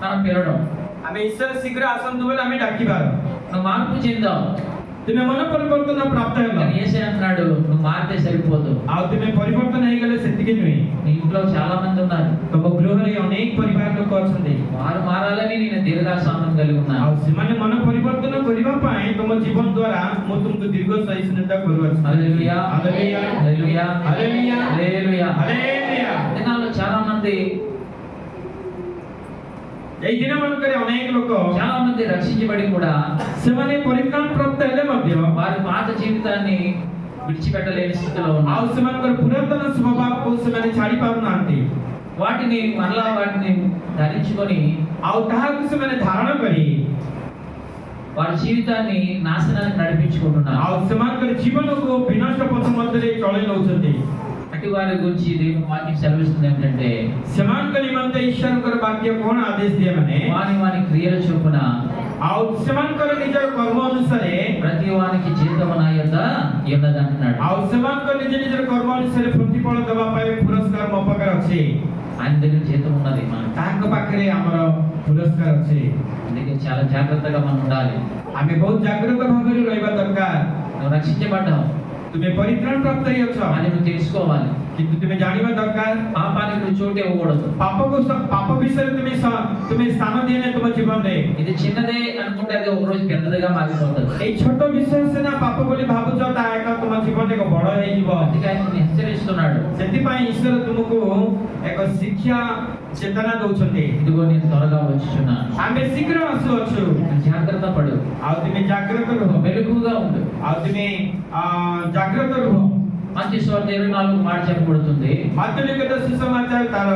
మనం పిలవడం. ଆମେ ଈଶ୍ୱର ଶୀଘ୍ର ଆସନ୍ତୁ ବୋଲି ଆମେ ଡାକିବାର। నువ్వు మార్పు చెందావు, ତୁମେ ମନ ପରିବର୍ତ୍ତନ ପ୍ରାପ୍ତ ହେଲ కానీ యేసే అంటున్నాడు నువ్వు మారితే సరిపోదు. ଆଉ ତୁମେ ପରିବର୍ତ୍ତନ ହେଇଗଲେ ସେତିକି ନୁହେଁ। నీ ఇంట్లో చాలా మంది ఉన్నారు, ତମ ଗୃହରେ ଅନେକ ପରିବାର ଲୋକ ଅଛନ୍ତି వారు మారాలని నేను దీర్ఘశాంతం కలిగి ఉన్నాను. ଆଉ ସେମାନେ ମନ ପରିବର୍ତ୍ତନ କରିବା ପାଇଁ ତମ ଜୀବନ ଦ୍ୱାରା ମୁଁ ତୁମକୁ ଦୀର୍ଘ ସହିଷ୍ଣୁତା କରୁଅଛି। హల్లెలూయా, హల్లెలూయా, హల్లెలూయా, హల్లెలూయా, హల్లెలూయా. హల్లెలూయా। దినాల్లో చాలా మంది ଏଇ ଦିନ ମାନଙ୍କରେ ଅନେକ ଲୋକ చాలా మంది రక్షించబడి కూడా ସେମାନେ ପରିତ୍ରାଣ ପ୍ରାପ୍ତ ହେଲେ ମଧ୍ୟ వారి పాత జీవితాన్ని విడిచిపెట్టలేని స్థితిలో ఉన్నారు. ଆଉ ସେମାନଙ୍କର ପୁରାତନ ସ୍ୱଭାବକୁ ସେମାନେ ଛାଡି ପାରୁନାହାନ୍ତି వాటిని ధరించుకొని ଆଉ ତାହାକୁ ସେମାନେ ଧାରଣ କରି వారి జీవితాన్ని నాశనానికి నడిపించుకుంటున్నారు. ଆଉ ସେମାନଙ୍କର ଜୀବନକୁ ବିନଷ୍ଟ ପଥ ମଧ୍ୟରେ ଚଳେଇ ନେଉଛନ୍ତି। అటు వారి గురించి దేవుని వాక్యం సెలవిస్తుంది ఏంటంటే, ସେମାନଙ୍କ ନିମନ୍ତେ ଈଶ୍ୱରଙ୍କର ବାକ୍ୟ କଣ ଆଦେଶ ଦିଏ ମାନେ వాని క్రియల చొప్పున ଆଉ ସେମାନଙ୍କର ନିଜର କର୍ମ ଅନୁସାରେ ప్రతి వానికి జీతం నా యొద్ద ఉన్నది అంటున్నాడు. ଆଉ ସେମାନଙ୍କ ନିଜ ନିଜର କର୍ମ ଅନୁସାରେ ପ୍ରତିଫଳ ଦେବା ପାଇଁ ପୁରସ୍କାର ମୋ ପାଖରେ ଅଛି। ఆయన దగ్గర జీతం ఉన్నది మనకు. ତାଙ୍କ ପାଖରେ ଆମର ପୁରସ୍କାର ଅଛି। అందుకే చాలా జాగ్రత్తగా మనం ఉండాలి. ଆମେ ବହୁତ ଜାଗ୍ରତ ଭାବରେ ରହିବା ଦରକାର। నువ్వు రక్షించబడ్డావు, ତୁମେ ପରିତ୍ରାଣ ପ୍ରାପ୍ତ ହେଇଅଛ అది నువ్వు తెలుసుకోవాలి. କିନ୍ତୁ ତୁମେ ଜାଣିବା ଦରକାର పాపానికి నువ్వు చోటు ఇవ్వకూడదు. ପାପ ବିଷୟରେ ତୁମେ ସ୍ଥାନ ଦିଏନି ତୁମ ଜୀବନରେ। ఇది చిన్నదే అనుకుంటే అది ఒక రోజు పెద్దదిగా మారిపోతుంది. ଏଇ ଛୋଟ ବିଷୟ ସିନା ପାପ ବୋଲି ଭାବୁଛ, ତାହା ଏକ ତୁମ ଜୀବନରେ ଏକ ବଡ ହେଇଯିବ। అందుకే ఆయన నిన్ను హెచ్చరిస్తున్నాడు, ସେଥିପାଇଁ ଈଶ୍ୱର ତୁମକୁ ଏକ ଶିକ୍ଷା ଚେତନା ଦଉଛନ୍ତି। ఇదిగో నేను త్వరగా వచ్చుచున్నాను, ଆମେ ଶୀଘ୍ର ଆସୁଅଛୁ। జాగ్రత్త పడు, ଆଉ ତୁମେ ଜାଗ୍ରତ ରୁହ, మెలకుగా ఉండు. ଆଉ ତୁମେ ଜାଗ୍ରତ ରୁହ। మంచి స్వార్థ 24 మాట చెప్పబడుతుంది, ମାଧ୍ୟମିକ ସୁସମାଚାର ତାର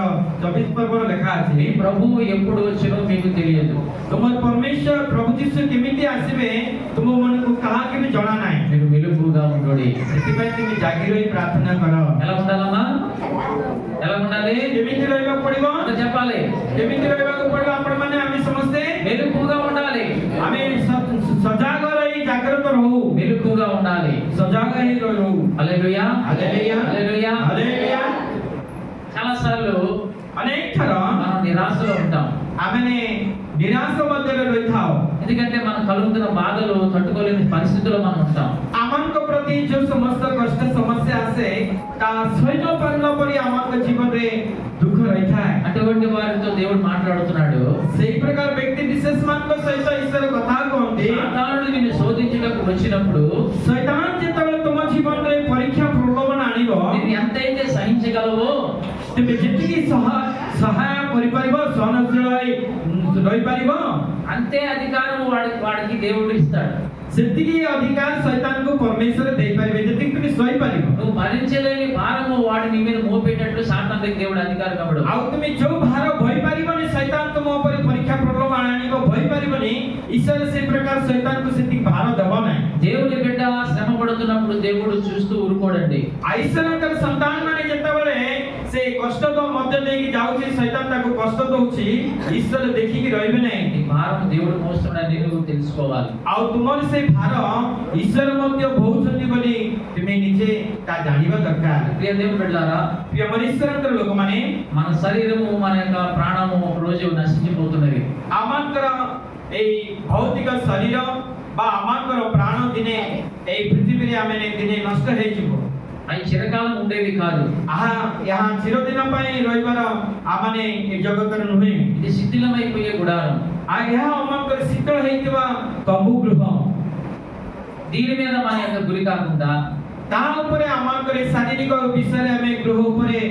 24 ପର୍ବର ଲେଖା ଅଛି మీ ప్రభువు ఎప్పుడు వచ్చునో మీకు తెలియదు, ତୁମର ପରମେଶ୍ୱର ପ୍ରଭୁ ଯୀଶୁ କେମିତି ଆସିବେ ତୁମ ମନକୁ କାହାକୁ ବି ଜଣା ନାହିଁ। మీరు మెలకుగా ఉండండి. ସେଥିପାଇଁ ତୁମେ ଜାଗି ରହି ପ୍ରାର୍ଥନା କର। ఎలా ఉండాలమ్మా? ఎలా ఉండాలి? କେମିତି ରହିବାକୁ ପଡିବ? అంత చెప్పాలి. କେମିତି ରହିବାକୁ ପଡିବ? ଆପଣମାନେ ଆମେ ସମସ୍ତେ మెలకుగా ఉండాలి, ଆମେ ସଜାଗ ରହି ଜାଗ୍ରତ ରହୁ, మెలకుగా ఉండాలి. ସଜାଗ ହେଇ ରହୁ। హల్లెలూయా, హల్లెలూయా, హల్లెలూయా. హల్లెలూయా। చాలా సార్లు ଅନେକ ଥର మనం నిరాశలో ఉంటాం, ଆମେ ନିରାଶ ମଧ୍ୟରେ ରହିଥାଉ। ఎందుకంటే మనం కలుగుతున్న బాధలు తట్టుకోలేని పరిస్థితుల్లో మనం ఉంటాం. ଆମଙ୍କ ପ୍ରତି ଯୋଉ ସମସ୍ତ କଷ୍ଟ ସମସ୍ୟା ଆସେ ତାହା ସହିତ ପାରିଲା ପରି ଆମଙ୍କ ଜୀବନରେ ଦୁଃଖ ରହିଥାଏ। అటువంటి వారితో దేవుడు మాట్లాడుతున్నాడు, ସେଇ ପ୍ରକାର ବ୍ୟକ୍ତି ବିଶେଷ ମାନଙ୍କ ସହିତ ଈଶ୍ୱର କଥା କହନ୍ତି। సాతానుడు నిన్ను శోధించుటకు వచ్చినప్పుడు ଶୈତାନ ଯେତେବେଳେ ତୁମ ଜୀବନରେ ପରୀକ୍ଷା ପ୍ରଲୋଭନ ଆଣିବ, నువ్వు ఎంతైతే సహించగలవో ତୁମେ ଯେତିକି ସହାୟ କରିପାରିବ, ସହନଶୀଳ ରହିପାରିବ, అంతే అధికారం వాడికి దేవుడు ఇస్తాడు. ସେତିକି ଅଧିକାର ଶୈତାନକୁ ପରମେଶ୍ୱର ଦେଇପାରିବେ, ଯେତିକି ତୁମେ ସହିପାରିବ। నువ్వు భరించలేని భారము వాడి నీ మీద మోపేటట్లు సాతానుడికి దేవుడు అధికారం ఇవ్వడు. ଆଉ ତୁମେ ଯୋଉ ଭାର ବୋହିପାରିବନି, ଶୈତାନ ତୁମ ଉପରେ ପରୀକ୍ଷା ପ୍ରଲୋଭନ ଆଣିବ, ବୋହିପାରିବନି, ଈଶ୍ୱର ସେ ପ୍ରକାର ଶୈତାନକୁ ସେତିକି ଭାର ଦେବ ନାହିଁ। దేవుని బిడ్డ శ్రమ పడుతున్నప్పుడు దేవుడు చూస్తూ ఊరుకోడండి. ଈଶ୍ୱରଙ୍କର ସନ୍ତାନ ମାନେ ଯେତେବେଳେ ସେ କଷ୍ଟ ମଧ୍ୟ ଦେଇକି ଯାଉଛି, ଶୈତାନ ତାକୁ କଷ୍ଟ ଦଉଛି, ଈଶ୍ୱର ଦେଖିକି ରହିବେ ନାହିଁ। నీ భారం దేవుడు మోస్తున్నాడని నువ్వు తెలుసుకోవాలి. ଆଉ ତୁମର ସେ ଭାର ଈଶ୍ୱର ମଧ୍ୟ ବୋହୁଛନ୍ତି ବୋଲି ତୁମେ ନିଜେ ତା ଜାଣିବା ଦରକାର। ప్రియ దేవుని బిడ్డలారా, ପ୍ରିୟ ଈଶ୍ୱରଙ୍କର ଲୋକମାନେ, మన శరీరము మన యొక్క ప్రాణము ఒక రోజు నశించిపోతున్నవి. ଆମଙ୍କର ଏଇ ଭୌତିକ ଶରୀର ବା ଆମଙ୍କର ପ୍ରାଣ ଦିନେ ଏଇ ପୃଥିବୀରେ ଆମେ ଦିନେ ନଷ୍ଟ ହେଇଯିବ। అవి చిరకాలం ఉండేవి కాదు. ଏହା ଚିରଦିନ ପାଇଁ ରହିବାର ଆମମାନେ ଏ ଜଗତର ନୁହେଁ। ఇది శిథిలమైపోయే గుడారం. ଏହା ଆମଙ୍କର ଶୀତଳ ହେଇଥିବା ତମ୍ବୁ ଗୃହ। దీని మీద మన యొక్క గురి కాకుండా ତାହା ଉପରେ ଆମଙ୍କର ଶାରୀରିକ ବିଷୟରେ ଆମେ ଗୃହ ଉପରେ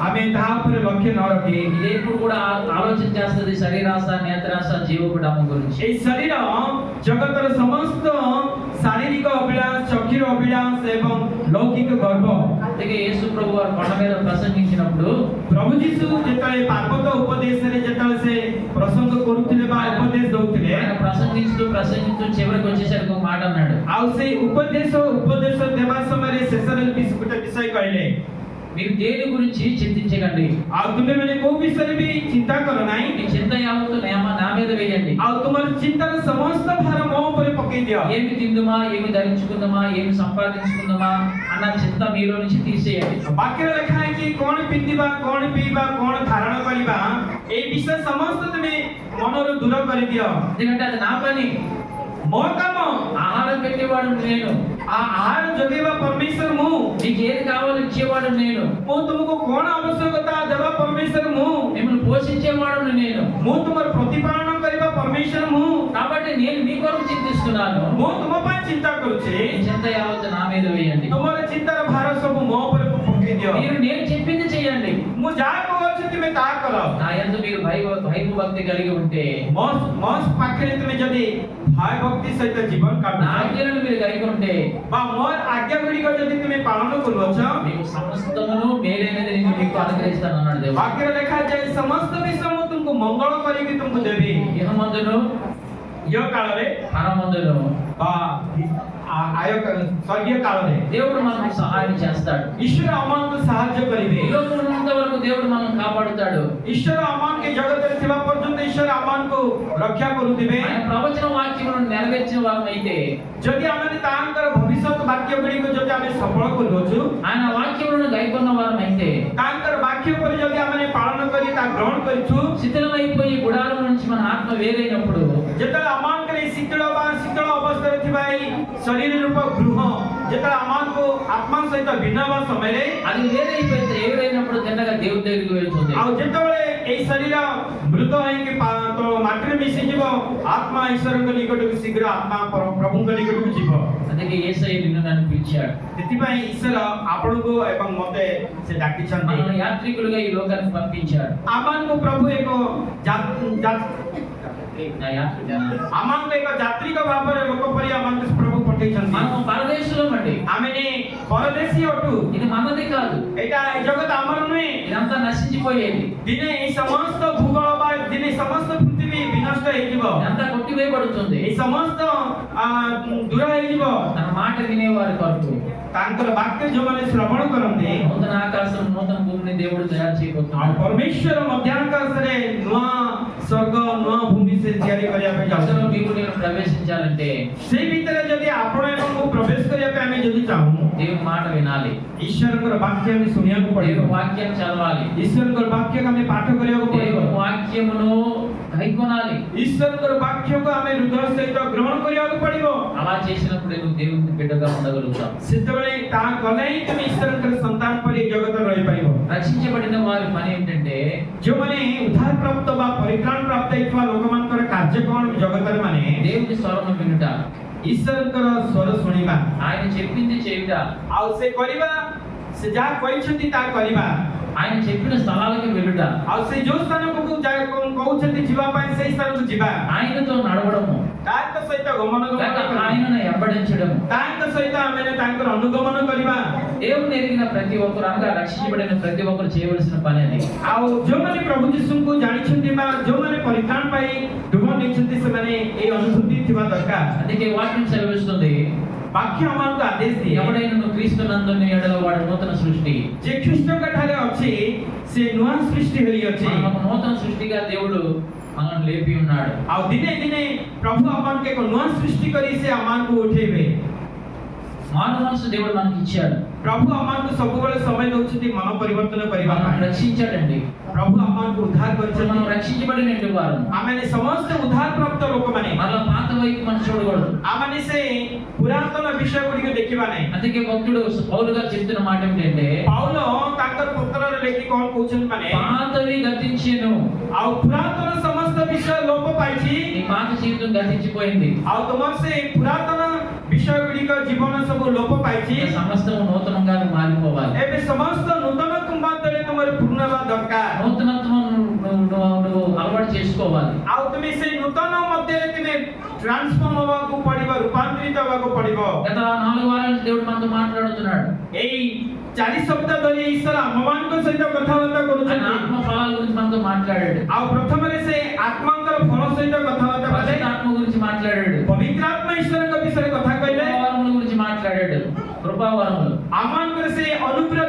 ଆମେ ତାହା ଉପରେ ଲକ୍ଷ୍ୟ ନ ରଖି ఇది ఎప్పుడు కూడా ఆలోచన చేస్తుంది శరీరాశ, నేత్రాశ, జీవకుడాము గురించి. এই ଶରୀର ଜଗତର ସମସ୍ତ ଶାରୀରିକ ଅଭିଳାଷ, ଚକ୍ଷୁର ଅଭିଳାଷ ଏବଂ ଲୌକିକ ଗର୍ବ। అందుకే యేసు ప్రభు వారు కొండ మీద ప్రసంగించినప్పుడు ପ୍ରଭୁ ଯୀଶୁ ଯେତେବେଳେ ପାର୍ବତ ଉପଦେଶରେ ଯେତେବେଳେ ସେ ପ୍ରସଙ୍ଗ କରୁଥିଲେ ବା ଉପଦେଶ ଦଉଥିଲେ, ఆయన ప్రసంగిస్తూ చివరికి వచ్చేసరికి ఒక మాట అన్నాడు, ଆଉ ସେଇ ଉପଦେଶ ଦେବା ସମୟରେ ଶେଷରେ ଗୋଟେ ବିଷୟ କହିଲେ, మీరు దేని గురించి చింతించకండి, ଆଉ ତୁମେମାନେ କୋଉ ବିଷୟରେ ବି ଚିନ୍ତା କର ନାହିଁ, మీ చింత యావత్తు నా మీద వేయండి, ଆଉ ତୁମର ଚିନ୍ତାର ସମସ୍ତ ଭାର ମୋ ଉପରେ ପକେଇ ଦିଅ। ఏమి తిందుమా, ఏమి ధరించుకుందామా, ఏమి సంపాదించుకుందామా అన్న చింత మీలో నుంచి తీసేయండి। ବାକ୍ୟରେ ଲେଖା ହେଇଛି କଣ ପିନ୍ଧିବା, କଣ ପିଇବା, କଣ ଧାରଣ କରିବା, এই ବିଷୟ ସମସ୍ତ ତୁମେ ମନରୁ ଦୂର କରିଦିଅ। ఎందుకంటే అది నా పని, ମୋ କାମ, ఆహారం పెట్టేవాడు నేను, ఆ ఆహార ଯୋଗେଇବା ପରମେଶ୍ୱର ମୁଁ, మీకు ఏది కావాలో ఇచ్చేవాడు నేను, ମୁଁ ତୁମକୁ କଣ ଆବଶ୍ୟକତା ଦେବା ପରମେଶ୍ୱର ମୁଁ, మిమ్మల్ని పోషించేవాడు నేను, ମୁଁ ତୁମର ପ୍ରତିପାଳନ କରିବା ପରମେଶ୍ୱର ମୁଁ, కాబట్టి నేను మీ కొరకు చింతిస్తున్నాను, ମୁଁ ତୁମ ପାଇଁ ଚିନ୍ତା କରୁଛି। మీ చింత యావత్తు నా మీద వేయండి, ତୁମର ଚିନ୍ତାର ଭାର ସବୁ ମୋ ଉପରେ ପକେଇ ଦିଅ। మీరు నేను చెప్పింది చేయండి, ମୁଁ ଯାହା କହୁଛି ତୁମେ ତାହା କର। నా యందు మీరు భయభక్తి కలిగి ఉంటే, ମୋ ପାଖରେ ତୁମେ ଯଦି ଭୟ ଭକ୍ତି ସହିତ ଜୀବନ నా କାଟୁଛ ఆజ్ఞలను మీరు కలిగి ఉంటే, ବା ମୋର ଆଜ୍ଞା ଗୁଡ଼ିକ ଯଦି ତୁମେ ପାଳନ କରୁଅଛ, మీకు సమస్తమును మేలైనది నేను మీకు అనుగ్రహిస్తాను అన్నాడు దేవుడు। ବାକ୍ୟରେ ଲେଖାଯାଏ ସମସ୍ତ ବିଷୟ ମୁଁ ତୁମକୁ ମଙ୍ଗଳ କରିକି ତୁମକୁ ଦେବି। ఇహమందును ଇହ କାଳରେ పరమందును ବା ସ୍ୱର୍ଗୀୟ କାଳରେ దేవుడు మనకు సహాయం చేస్తాడు, ଈଶ୍ୱର ଆମମାନଙ୍କୁ ସାହାଯ୍ୟ କରିବେ। ఈ లోకంలో ఉన్నంత వరకు దేవుడు మనల్ని కాపాడుతాడు, ଈଶ୍ୱର ଆମମାନଙ୍କୁ ଏ ଜଗତରେ ଥିବା ପର୍ଯ୍ୟନ୍ତ ଈଶ୍ୱର ଆମମାନଙ୍କୁ ରକ୍ଷା କରୁଥିବେ। ఆయన ప్రవచన వాక్యములను నెరవేర్చిన వారమైతే, ଯଦି ଆମେ ତାଙ୍କର ଭବିଷ୍ୟତ ବାକ୍ୟ ଗୁଡ଼ିକ ଯଦି ଆମେ ସଫଳ କରୁଅଛୁ, ఆయన వాక్యములను గైకొన్న వారమైతే, ତାଙ୍କର ବାକ୍ୟ ଉପରେ ଯଦି ଆମେ ପାଳନ କରି ତା ଗ୍ରହଣ କରିଛୁ, శిథిలమైపోయి గుడారం నుంచి మన ఆత్మ వేరైనప్పుడు, ଯେତେବେଳେ ଆମମାନଙ୍କର ଏଇ ଶୀତଳ ଅବସ୍ଥାରେ ଥିବା ଏଇ ଶରୀର ରୂପ ଗୃହ ଯେତେବେଳେ ଆମମାନଙ୍କୁ ଆତ୍ମା ସହିତ ଭିନ୍ନ ହେବା ସମୟରେ, అది వేరైనప్పుడు తిన్నగా దేవుడి దగ్గరికి వెళ్తుంది। ଆଉ ଯେତେବେଳେ ଏଇ ଶରୀର ମୃତ ହେଇକି ମାଟିରେ ମିଶିଯିବ, ଆତ୍ମା ଈଶ୍ୱରଙ୍କ ନିକଟକୁ ଶୀଘ୍ର ଆତ୍ମା ପ୍ରଭୁଙ୍କ ନିକଟକୁ ଯିବ। అందుకే యేసయ్య నిన్ను నన్ను పిలిచాడు, ସେଥିପାଇଁ ଈଶ୍ୱର ଆପଣଙ୍କୁ ଏବଂ ମତେ ସେ ଡାକିଛନ୍ତି। మనల్ని యాత్రికులుగా ఈ లోకానికి పంపించాడు। ଆମମାନଙ୍କୁ ପ୍ରଭୁ ଏକ ଆମମାନଙ୍କୁ ଏକ ଯାତ୍ରିକ ଭାବରେ ଲୋକ ପରି ଆମମାନଙ୍କୁ ପ୍ରଭୁ ପଠେଇଛନ୍ତି। మనం పరదేశులం అండి, ଆମେ ପରଦେଶୀ ଅଟୁ, ఇది మనది కాదు, ଏଇଟା ଏ ଜଗତ ଆମର ନୁହେଁ। ఇదంతా నశించిపోయేది, ଦିନେ ଏଇ ସମସ୍ତ ଭୂଗୋଳ ବା ଦିନେ ସମସ୍ତ ପୃଥିବୀ ବିନଷ୍ଟ ହେଇଯିବ, ఇదంతా కొట్టివేయబడుతుంది। ଏଇ ସମସ୍ତ ଦୂର ହେଇଯିବ। తన మాట వినేవారి కొరకు ତାଙ୍କର ବାକ୍ୟ ଯୋଉମାନେ ଶ୍ରବଣ କରନ୍ତି, నూతన ఆకాశం నూతన భూమిని దేవుడు తయారు ଆଉ చేయబోతున్నాడు। ପରମେଶ୍ୱର ମଧ୍ୟାକାଶରେ ନୂଆ ସ୍ୱର୍ଗ ନୂଆ ଭୂମି ସେ ତିଆରି କରିବା ପାଇଁ అసలు ଯାଉଛନ୍ତି। మీకు నేను ప్రవేశించాలంటే ସେଇ ଭିତରେ ଯଦି ଆପଣ ଏବଂ ମୁଁ ପ୍ରବେଶ କରିବା ପାଇଁ ଆମେ ଯଦି ଚାହୁଁ, దేవుని మాట వినాలి, ଈଶ୍ୱରଙ୍କର ବାକ୍ୟ ଆମେ ଶୁଣିବାକୁ ପଡ଼ିବ। దేవుని వాక్యం చదవాలి, ଈଶ୍ୱରଙ୍କର ବାକ୍ୟକୁ ଆମେ ପାଠ କରିବାକୁ ପଡ଼ିବ। దేవుని వాక్యమును గైకొనాలి। ଈଶ୍ୱରଙ୍କର ବାକ୍ୟକୁ ଆମେ ହୃଦୟ ସହିତ ଗ୍ରହଣ କରିବାକୁ ପଡ଼ିବ। అలా చేసినప్పుడు నువ్వు దేవుని బిడ్డగా ఉండగలుగుతావు। ସେତେବେଳେ ତାହା କଲେ ହିଁ ତୁମେ ଈଶ୍ୱରଙ୍କର ସନ୍ତାନ ପରି ଜଗତରେ ରହିପାରିବ। రక్షించబడిన వారి పని ఏంటంటే, ଯେଉଁମାନେ ଉଦ୍ଧାର ପ୍ରାପ୍ତ ବା ପରିତ୍ରାଣ ପ୍ରାପ୍ତ ହେଇଥିବା ଲୋକମାନଙ୍କର କାର୍ଯ୍ୟ କ'ଣ ଜଗତରେ ମାନେ దేవుని స్వరము వినుట, ଈଶ୍ୱରଙ୍କର ସ୍ୱର ଶୁଣିବା, ఆయన చెప్పింది చేయుట, ଆଉ ସେ କରିବା, ସେ ଯାହା କହିଛନ୍ତି ତାହା କରିବା, ఆయన చెప్పిన స్థలాలకు వెళ్ళుట, ଆଉ ସେ ଯୋଉ ସ୍ଥାନକୁ କହୁଛନ୍ତି ଯିବା ପାଇଁ ସେଇ ସ୍ଥାନକୁ ଯିବା, ఆయనతో నడవడము, ତାଙ୍କ ସହିତ ଗମନ లేక କରିବା, ఆయనను వెంబడించడము। ତାଙ୍କ ସହିତ ଆମେ ତାଙ୍କର ଅନୁଗମନ କରିବା। దేవుని ఎరిగిన ప్రతి ఒక్కరు, అనగా రక్షించబడిన ప్రతి ఒక్కరు చేయవలసిన పని అది। ଆଉ ଯୋଉମାନେ ପ୍ରଭୁ ଯୀଶୁଙ୍କୁ ଜାଣିଛନ୍ତି ବା ଯୋଉମାନେ ପରିତ୍ରାଣ ପାଇଁ ଡୁବ ନେଇଛନ୍ତି, ସେମାନେ ଏଇ ଅନୁଭୂତି ଥିବା ଦରକାର। అందుకే వాక్యం సెలవిస్తుంది, ବାକ୍ୟ ଆମକୁ ଆଦେଶ ଦିଏ, ఎవడైనా క్రీస్తునందున్న ఎడల వాడు నూతన సృష్టి। ଯେ ଖ୍ରୀଷ୍ଟଙ୍କ ଠାରେ ଅଛି ସେ ନୂଆ ସୃଷ୍ଟି ହୋଇଅଛି। మనకు నూతన సృష్టిగా దేవుడు మనల్ని లేపి ఉన్నాడు। ଆଉ ଦିନେ ଦିନେ ପ୍ରଭୁ ଆମମାନଙ୍କୁ ଏକ ନୂଆ ସୃଷ୍ଟି କରି ସେ ଆମମାନଙ୍କୁ ଉଠେଇବେ। మానవ మనసు దేవుడు మనకి ఇచ్చాడు, ପ୍ରଭୁ ଆମମାନଙ୍କୁ ସବୁବେଳେ ସମୟ ଦଉଛନ୍ତି ମନ ପରିବର୍ତ୍ତନ କରିବା మనల్ని ପାଇଁ। రక్షించాడండి। ପ୍ରଭୁ ଆମମାନଙ୍କୁ ଉଦ୍ଧାର ఇప్పుడు କରିଛନ୍ତି। మనం రక్షించబడిన వారు ଆମେ ସମସ୍ତେ ଉଦ୍ଧାର ପ୍ରାପ୍ତ ଲୋକମାନେ, మరలా పాత వైపు మనం చూడకూడదు। ଆମେ ସେ ପୁରାତନ ବିଷୟ ଗୁଡ଼ିକ ଦେଖିବା ନାହିଁ। అందుకే భక్తుడు పౌలు గారు చెప్తున్న మాట ఏంటంటే, ପାଉଲ ତାଙ୍କର ପତ୍ରରେ ଲେଖି କ'ଣ କହୁଛନ୍ତି ମାନେ, పాతవి గతించెను, ଆଉ ପୁରାତନ ସମସ୍ତ ବିଷୟ ଲୋପ ପାଇଛି, నీ పాత జీవితం గతించిపోయింది, ଆଉ ତୁମର ସେ ପୁରାତନ ବିଷୟ ଗୁଡ଼ିକ ଜୀବନ ସବୁ ଲୋପ ପାଇଛି। ఇక సమస్తము నూతనంగా మారిపోవాలి। ଏବେ ସମସ୍ତ ନୂତନ କୁମ୍ଭାତରେ ତୁମର ପୂର୍ଣ୍ଣ ହେବା ଦରକାର। నూతనత్వం నువ్వు అలవాటు చేసుకోవాలి। ଆଉ ତୁମେ ସେଇ ନୂତନ ମଧ୍ୟରେ ତୁମେ ట్రాన్స్ఫార్మ్ హବାକୁ ପଡିବ, ରୂପାନ୍ତରିତ ହବାକୁ ପଡିବ। గత 4 వారాల నుంచి దేవుడు మనతో మాట్లాడుతున్నాడు. ଏଇ 4 ସପ୍ତାହ ଧରି ଈଶ୍ୱର ଆମମାନଙ୍କ ସହିତ କଥାବାର୍ତ୍ତା ఆయన କରୁଛନ୍ତି। ఆత్మ ఫలాల గురించి మనతో మాట్లాడాడు. ଆଉ ପ୍ରଥମରେ ସେ ଆତ୍ମାଙ୍କର ଫଳ ସହିତ କଥାବାର୍ତ୍ତା କଲେ, పరిశుద్ధ ఆత్మ గురించి మాట్లాడాడు. ପବିତ୍ର ଆତ୍ମା ଈଶ୍ୱରଙ୍କ ବିଷୟରେ କଥା କହିଲେ, కృపావరముల గురించి మాట్లాడాడు. కృపావరములు. ଆମମାନଙ୍କର ସେ ଅନୁଗ୍ରହ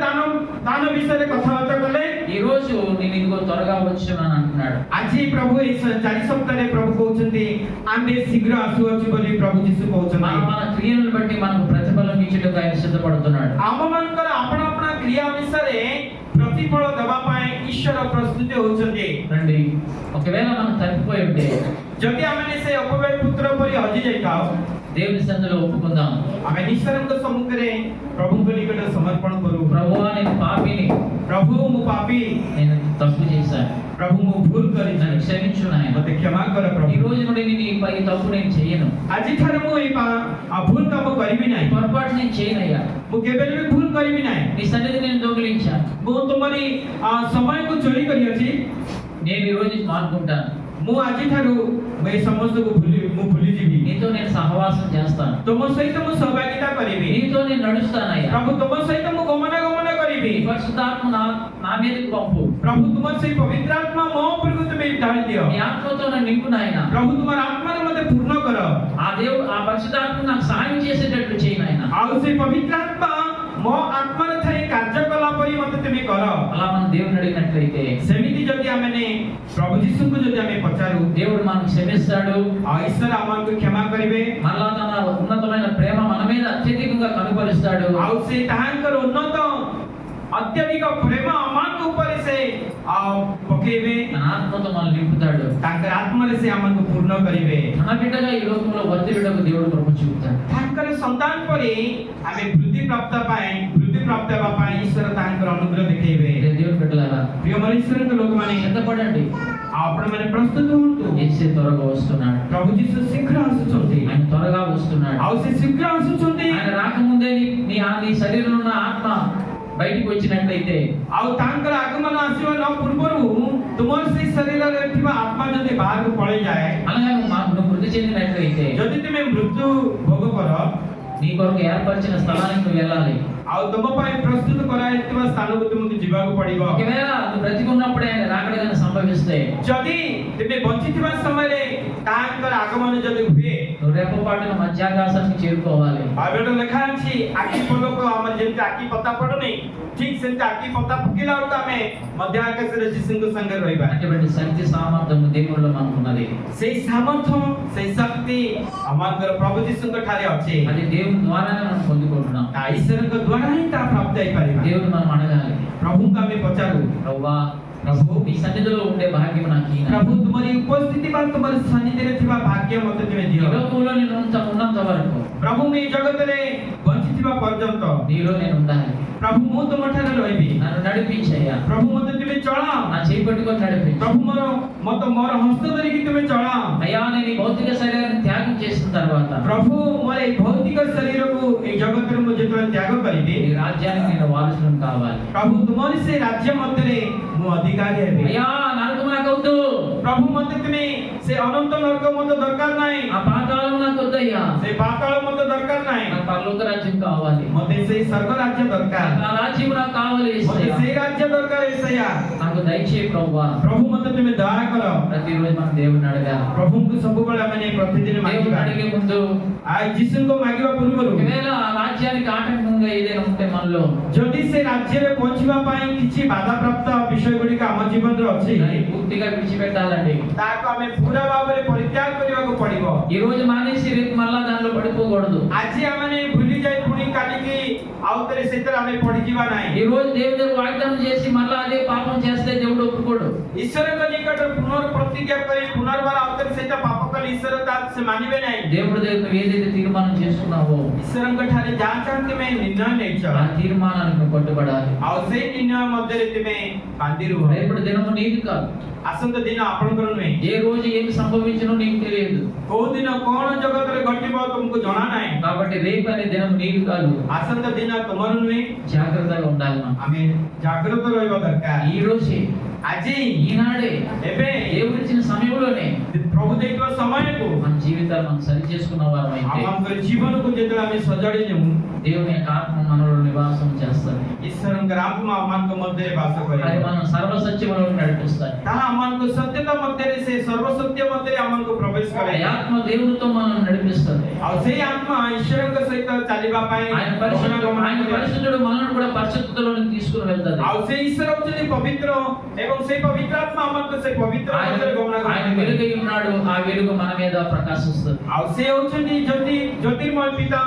ଦାନ ବିଷୟରେ కథాବାర్ତ୍ତା କଲେ। ఈ రోజు నేను ఇదిగో త్వరగా వచ్చున్నాను అంటున్నాడు. ଆଜି ପ୍ରଭୁ ଏଇ 4 ସପ୍ତାହରେ ପ୍ରଭୁ କହୁଛନ୍ତି ଆମେ ଶୀଘ୍ର ଆସୁଅଛୁ ବୋଲି ପ୍ରଭୁ ଯୀଶୁ କହୁଛନ୍ତି। మన క్రియలను బట్టి మనకు ప్రతిఫలం ఇచ్చుటకు ఆయన సిద్ధపడుతున్నాడు. ଆମମାନଙ୍କର ଆପଣା ଆପଣା କ୍ରିୟା ଅନୁସାରେ ପ୍ରତିଫଳ ଦେବା ପାଇଁ ଈଶ୍ୱର ପ୍ରସ୍ତୁତ ହେଉଛନ୍ତି। రండి, ఒకవేళ మనం తప్పిపోయి ఉంటే ଯଦି ଆମେ ସେ ଅପବ୍ୟୟ పుତ୍ର ପରି ହଜି ଯାଇଥାଉ, దేవుని సన్నిధిలో ఒప్పుకుందాం. ଆମେ ଈଶ୍ୱରଙ୍କ ସମ୍ମୁଖରେ ପ୍ରଭୁଙ୍କ ନିକଟରେ ସମର୍ପଣ କରୁ। ప్రభువా, నేను పాపిని, ପ୍ରଭୁ ମୁଁ ପାପୀ, నేను తప్పు చేశాను, ପ୍ରଭୁ ମୁଁ ଭୁଲ କରିଛି, నన్ను క్షమించు నాయన. ମୋତେ କ୍ଷମା କର ఈ ପ୍ରଭୁ। రోజు నుండి నేను ఈ తప్పు నేను చేయను, ଆଜିଠାରୁ ମୁଁ ଏଇ ଭୁଲ କାମ କରିବି ఈ ନାହିଁ, పొరపాటు నేను చేయనయ్యా. ମୁଁ କେବେ ବି ଭୁଲ କରିବି ନାହିଁ। నీ సన్నిధి నేను దొంగిలించాను, ମୁଁ ତୁମରି ସମୟକୁ ଚୋରି କରିଅଛି। నేను ఈ రోజు మానుకుంటాను. ମୁଁ ଆଜିଠାରୁ ଏ ସମସ୍ତକୁ ମୁଁ ଭୁଲିଯିବି। నీతో నేను సహవాసం చేస్తాను, ତୁମ ସହିତ ମୁଁ ସହଭାଗିତା କରିବି। నీతో నేను నడుస్తానయ్యా. ପ୍ରଭୁ ତୁମ ସହିତ ମୁଁ ଗମନାଗମନ କରିବି। ఈ పరిశుద్ధాత్మ నా మీదకి పంపు. ପ୍ରଭୁ ତୁମର ସେଇ ପବିତ୍ର ଆତ୍ମା ମୋ ଉପରକୁ ତୁମେ ଢାଳି ଦିଅ। నీ ఆత్మతో నన్ను నింపు నాయన. ପ୍ରଭୁ ତୁମର ଆତ୍ମାରେ ମୋତେ ପୂର୍ଣ୍ଣ କର। ఆ పరిశుద్ధాత్మ నాకు సహాయం చేసేటట్లు చేయి నాయన. ଆଉ ସେଇ ପବିତ୍ର ଆତ୍ମା ମୋ ଆତ୍ମାରେ ଥାଇ କାର୍ଯ୍ୟ କଲା ପରି ମୋତେ ତୁମେ କର। అలా మనం దేవుని అడిగినట్లయితే ସେମିତି ଯଦି ଆମେ ପ୍ରଭୁ ଯୀଶୁଙ୍କୁ ଯଦି ଆମେ ପଚାରୁ, దేవుడు మనకు క్షమిస్తాడు. ଆଉ ଈଶ୍ୱର ଆମକୁ କ୍ଷମା କରିବେ। మరలా తన ఉన్నతమైన ప్రేమ మన మీద అత్యధికంగా కనుపరుస్తాడు. ଆଉ ସେ ତାହାଙ୍କର ଉନ୍ନତ ଅତ୍ୟଧିକ ପ୍ରେମ ଆମମାନଙ୍କ ଉପରେ ସେ ପକେଇବେ। తన ఆత్మతో మనల్ని నింపుతాడు. ତାଙ୍କର ଆତ୍ମାରେ ସେ ଆମକୁ ପୂର୍ଣ୍ଣ କରିବେ। తన బిడ్డగా ఈ లోకంలో వర్ధిల్లుటకు దేవుడు కృప చూపుతాడు. ତାଙ୍କର ସନ୍ତାନ ପରି ଆମେ ବୃଦ୍ଧି ପ୍ରାପ୍ତ ହେବା ପାଇଁ ଈଶ୍ୱର ତାଙ୍କର ଅନୁଗ୍ରହ ଦେଖେଇବେ। దేవుని బిడ్డలారా, ପ୍ରିୟ ଈଶ୍ୱରଙ୍କ ଲୋକମାନେ సిద్ధపడండి. ଆପଣମାନେ ପ୍ରସ୍ତୁତ ହୁଅନ୍ତୁ। యేసు త్వరగా వస్తున్నాడు. ପ୍ରଭୁ ଯୀଶୁ ଶୀଘ୍ର ଆସୁଛନ୍ତି। ఆయన త్వరగా వస్తున్నాడు. ଆଉ ସେ ଶୀଘ୍ର ଆସୁଛନ୍ତି। ఆయన రాకముందే నీ శరీరంలో ఉన్న ఆత్మ బయటికి వచ్చినట్లయితే, ଆଉ ତାଙ୍କର ଆଗମନ ଆସିବା ନ ପୂର୍ବରୁ ତୁମର ସେଇ ଶରୀରରେ ଥିବା ଆତ୍ମା ଯଦି ବାହାରକୁ ପଳେଇ ଯାଏ, అలాగే నువ్వు మృతి చెందినట్లయితే, ଯଦି ତୁମେ ମୃତ୍ୟୁ ଭୋଗ କର, నీ కొరకు ఏర్పరిచిన స్థలానికి నువ్వు వెళ్ళాలి. ଆଉ ତୁମ ପାଇଁ ପ୍ରସ୍ତୁତ କରାଯାଇଥିବା ସ୍ଥାନକୁ ତୁମକୁ ଯିବାକୁ ପଡିବ। ఒకవేళ నువ్వు బ్రతికున్నప్పుడే ఆయన రాకడగానే సంభవిస్తే, ଯଦି ତୁମେ ବଞ୍ଚିଥିବା ସମୟରେ ତାଙ୍କର ଆଗମନ ଯଦି ହୁଏ, నువ్వు రేపపాటున మధ్యాకాశానికి చేరుకోవాలి. ବାଇବେଲରେ ଲେଖା ଅଛି ଆଖି ପଲକ ଆମର ଯେମିତି ଆଖି ପତା ପଡୁନି, ଠିକ ସେମିତି ଆଖି ପତା ପକେଇଲା ବେଳକୁ ଆମେ ମଧ୍ୟ ଆକାଶରେ ଯୀଶୁଙ୍କ ସାଙ୍ଗରେ ରହିବା। అటువంటి శక్తి సామర్థ్యం దేవుళ్ళలో మనకున్నది. ସେଇ ସାମର୍ଥ୍ୟ ସେଇ ଶକ୍ତି ଆମର ପ୍ରଭୁ ଯୀଶୁଙ୍କ ଠାରେ ଅଛି। అది దేవుని ద్వారానే మనం పొందుకుంటున్నాం. ତା ଈଶ୍ୱରଙ୍କ ଦ୍ୱାରା ହିଁ ତାହା ପ୍ରାପ୍ତ ହେଇପାରିବା। దేవుని మనం అడగాలి, ପ୍ରଭୁଙ୍କୁ ଆମେ ପଚାରୁ, ప్రభువా, ప్రభు నీ సన్నిధిలో ఉండే భాగ్యం నాకు ఈయన. ପ୍ରଭୁ ତୁମରି ଉପସ୍ଥିତି ବା ତୁମର ସାନ୍ନିଧ୍ୟରେ ଥିବା ଭାଗ୍ୟ ମୋତେ ତୁମେ ఈ ଦିଅ। లోకంలో నేను ఉన్నంత వరకు ପ୍ରଭୁ ମୁଁ ଏ ଜଗତରେ ବଞ୍ଚିଥିବା ପର୍ଯ୍ୟନ୍ତ నీలో నేను ఉండాలి. ପ୍ରଭୁ ମୁଁ ତୁମ ଠାରେ ରହିବି। నన్ను నడిపించయ్యా. ପ୍ରଭୁ ମୋତେ ତୁମେ ଚଳାଅ। నా చేయి పట్టుకొని నడిపించు. ପ୍ରଭୁ ମୋର ହସ୍ତ ଧରିକି ତୁମେ ଚଳାଅ। అయ్యా, నేను ఈ భౌతిక శరీరాన్ని త్యాగం చేసిన తర్వాత ପ୍ରଭୁ ମୋର ଏଇ ଭୌତିକ ଶରୀରକୁ ଏଇ ଜଗତରେ ମୁଁ ଯେତେବେଳେ ତ୍ୟାଗ କରିବି, ఈ రాజ్యానికి నేను వారసులను కావాలి. ପ୍ରଭୁ ତୁମରି ସେ ରାଜ୍ୟ ମଧ୍ୟରେ ମୁଁ ଅଧିକାରୀ ହେବି। అయ్యా, నరకం నాకొద్దు. ପ୍ରଭୁ ମୋତେ ତୁମେ ସେ ଅନନ୍ତ ନରକ ମୋତେ ଦରକାର ନାହିଁ, ఆ పాతాళం నాకొద్దయ్యా. ସେ ପାତାଳ ମୋତେ ଦରକାର ନାହିଁ, నాకు పరలోక రాజ్యం కావాలి. ମୋତେ ସେଇ ସ୍ୱର୍ଗ ରାଜ୍ୟ దొరକାର, ఆ రాజ్యం నాకు కావాలి ମୋତେ యేసయ్యా. ସେଇ ରାଜ୍ୟ ଦରକାର యేసయ్యా। నాకు దయచేయి ప్రభువా. ପ୍ରଭୁ ମୋତେ ତୁମେ ଦୟା କର। ప్రతిరోజు మనం దేవుని అడగాలి. ପ୍ରଭୁଙ୍କୁ ସବୁବେଳେ ଆମେ ପ୍ରତିଦିନ దేవుని ମାଗିବା। అడిగే ముందు ଆଉ ଯୀଶୁଙ୍କୁ ମାଗିବା ପୂର୍ବରୁ ఒకవేళ ఆ రాజ్యానికి ఆటంకంగా ఏదైనా ఉంటే మనలో, ଯଦି ସେ ରାଜ୍ୟରେ ପହଞ୍ଚିବା ପାଇଁ କିଛି ବାଧାପ୍ରାପ୍ତ ବିଷୟ ଗୁଡ଼ିକ ଆମ ଜୀବନରେ ଅଛି, దాన్ని పూర్తిగా విడిచిపెట్టాలండి. ତାହାକୁ ଆମେ ପୁରା ଭାବରେ ପରିତ୍ୟାଗ କରିବାକୁ ପଡିବ। ఈ రోజు మానేసి రేపు మళ్ళా దానిలో పడిపోకూడదు. ଆଜି ଆମେ ଭୁଲି ଯାଇ ପୁଣି କାଲିକି ଆଉ ଥରେ ସେଥିରେ ଆମେ ପଡିଯିବା ନାହିଁ। ఈ రోజు దేవుని దగ్గర వాగ్దానం చేసి మళ్ళా అదే పాపం చేస్తే దేవుడు ఒప్పుకోడు. ଈଶ୍ୱରଙ୍କ ନିକଟରେ ପ୍ରତିଜ୍ଞା କରି ପୁନର୍ବାର ଆଉ ଥରେ ସେଇଟା ପାପ କଲେ ଈଶ୍ୱର ସେ ମାନିବେ ନାହିଁ। దేవుడి దగ్గర నువ్వు ఏదైతే తీర్మానం చేసుకున్నావో ଈଶ୍ୱରଙ୍କ ଠାରେ ଯାହା ଯାହା ତୁମେ ନିର୍ଣ୍ଣୟ ନେଇଛ, ఆ తీర్మానానికి నువ్వు కట్టుబడాలి. ଆଉ ସେଇ ନିର୍ଣ୍ଣୟ ମଧ୍ୟରେ ତୁମେ ବାନ୍ଧି ରୁହ। రేపటి దినము నీది కాదు. ଆସନ୍ତା ଦିନ ଆପଣଙ୍କର ନୁହେଁ। ఏ రోజు ఏమి సంభవించునో నీకు తెలియదు. କୋଉ ଦିନ କଣ ଜଗତରେ ଘଟିବ ତୁମକୁ ଜଣା ନାହିଁ। కాబట్టి రేపు అనే దినం నీది కాదు. ଆସନ୍ତା ଦିନ ତୁମର ନୁହେଁ। జాగ్రత్తగా ఉండాలి మనం. ଆମେ ଜାଗ୍ରତ ରହିବା ଦରକାର। ఈ రోజే, ଆଜି ఈనాడే, ଏବେ దేవుడిచ్చిన సమయంలోనే प्रभु देखिवा समयको మన జీవితాలు మనం సరి చేసుకున్న వారమైతే आमाको जीवनको जेतले हामी सजाडिदियौँ దేవుని యొక్క ఆత్మ మనలో నివాసం చేస్తుంది. ईश्वरको आत्मा आमाको मध्येले वास అది गरे మనం సర్వసత్యములో నడిపిస్తాయి. ताहा आमाको सत्यता मध्येले से सर्वसत्य मध्येले आमाको प्रवेश ఆ गरे ఆత్మ దేవునితో మనం నడిపిస్తుంది. ଆଉ ସେଇ आत्मा ଈଶ୍ୱରଙ୍କ ସହିତ ଚାଲିବା ପାଇଁ ఆయన పరిశుద్ధుడు మనల్ని కూడా పరిశుద్ధతలోకి తీసుకుని వెళ్తాడు. ଆଉ ସେ ଈଶ୍ୱର ହଉଛନ୍ତି ପବିତ୍ର ଏବଂ ସେଇ ପବିତ୍ର ଆତ୍ମା ଆମକୁ ସେ ପବିତ୍ର ఆయన ମଧ୍ୟରେ ଗମନ ఆయన କରନ୍ତି। వెలుగై ఉన్నాడు. ఆ వెలుగు మన మీద ప్రకాశిస్తుంది. ଆଉ ସେ ହଉଛନ୍ତି ଜ୍ୟୋତିର୍ମୟ ପିତା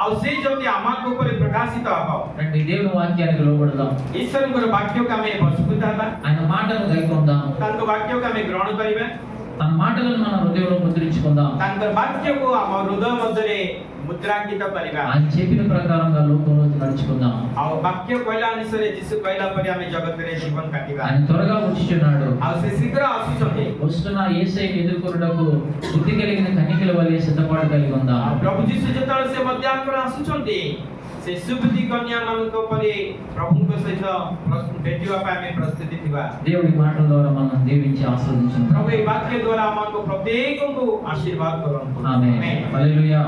ଆଉ ସେଇ ଜ୍ୟୋତି ଆମକୁ ଉପରେ ପ୍ରକାଶିତ ହବ। రండి దేవుని వాక్యానికి లోబడదాం. ଈଶ୍ୱରଙ୍କର ବାକ୍ୟକୁ ଆମେ ପ୍ରସ୍ତୁତ ହେବା, ఆయన మాటను గైకొందాం. ତାଙ୍କ ବାକ୍ୟକୁ ଆମେ ଗ୍ରହଣ କରିବା, తన మాటలను మన హృదయంలో ముద్రించుకుందాం. ତାଙ୍କର ବାକ୍ୟକୁ ଆମ ହୃଦୟ ମଧ୍ୟରେ ମୁଦ୍ରାଙ୍କିତ କରିବା। ఆయన చెప్పిన ప్రకారంగా లోకంలో నడుచుకుందాం. ଆଉ ବାକ୍ୟ କହିଲା ଅନୁସାରେ ଯୀଶୁ କହିଲା ପରି ଆମେ ଜଗତରେ ଜୀବନ କାଟିବା। ఆయన త్వరగా వచ్చుచున్నాడు. ଆଉ ସେ ଶୀଘ୍ର ଆସୁଛନ୍ତି। వస్తున్న యేసయ్యను ఎదుర్కొనుటకు బుద్ధి కలిగిన కన్యకల వలె సిద్ధపాటు కలిగి ఉందాం. ଆଉ ପ୍ରଭୁ ଯୀଶୁ ଯେତେବେଳେ ସେ ମଧ୍ୟାଙ୍କର ଆସୁଛନ୍ତି ସେ ସୁବୁଦ୍ଧି କନ୍ୟା ମାନଙ୍କ ପରି ପ୍ରଭୁଙ୍କ ସହିତ ଭେଟିବା ପାଇଁ ଆମେ ପ୍ରସ୍ତୁତି ଥିବା। దేవుడి మాటల ద్వారా మనం దీవించి ఆశీర్వదించును. ପ୍ରଭୁ ଏହି ବାକ୍ୟ ଦ୍ୱାରା ଆମକୁ ପ୍ରତ୍ୟେକଙ୍କୁ ଆଶୀର୍ବାଦ କରନ୍ତୁ। ఆమేన్. ଆମେନ୍। హల్లెలూయా.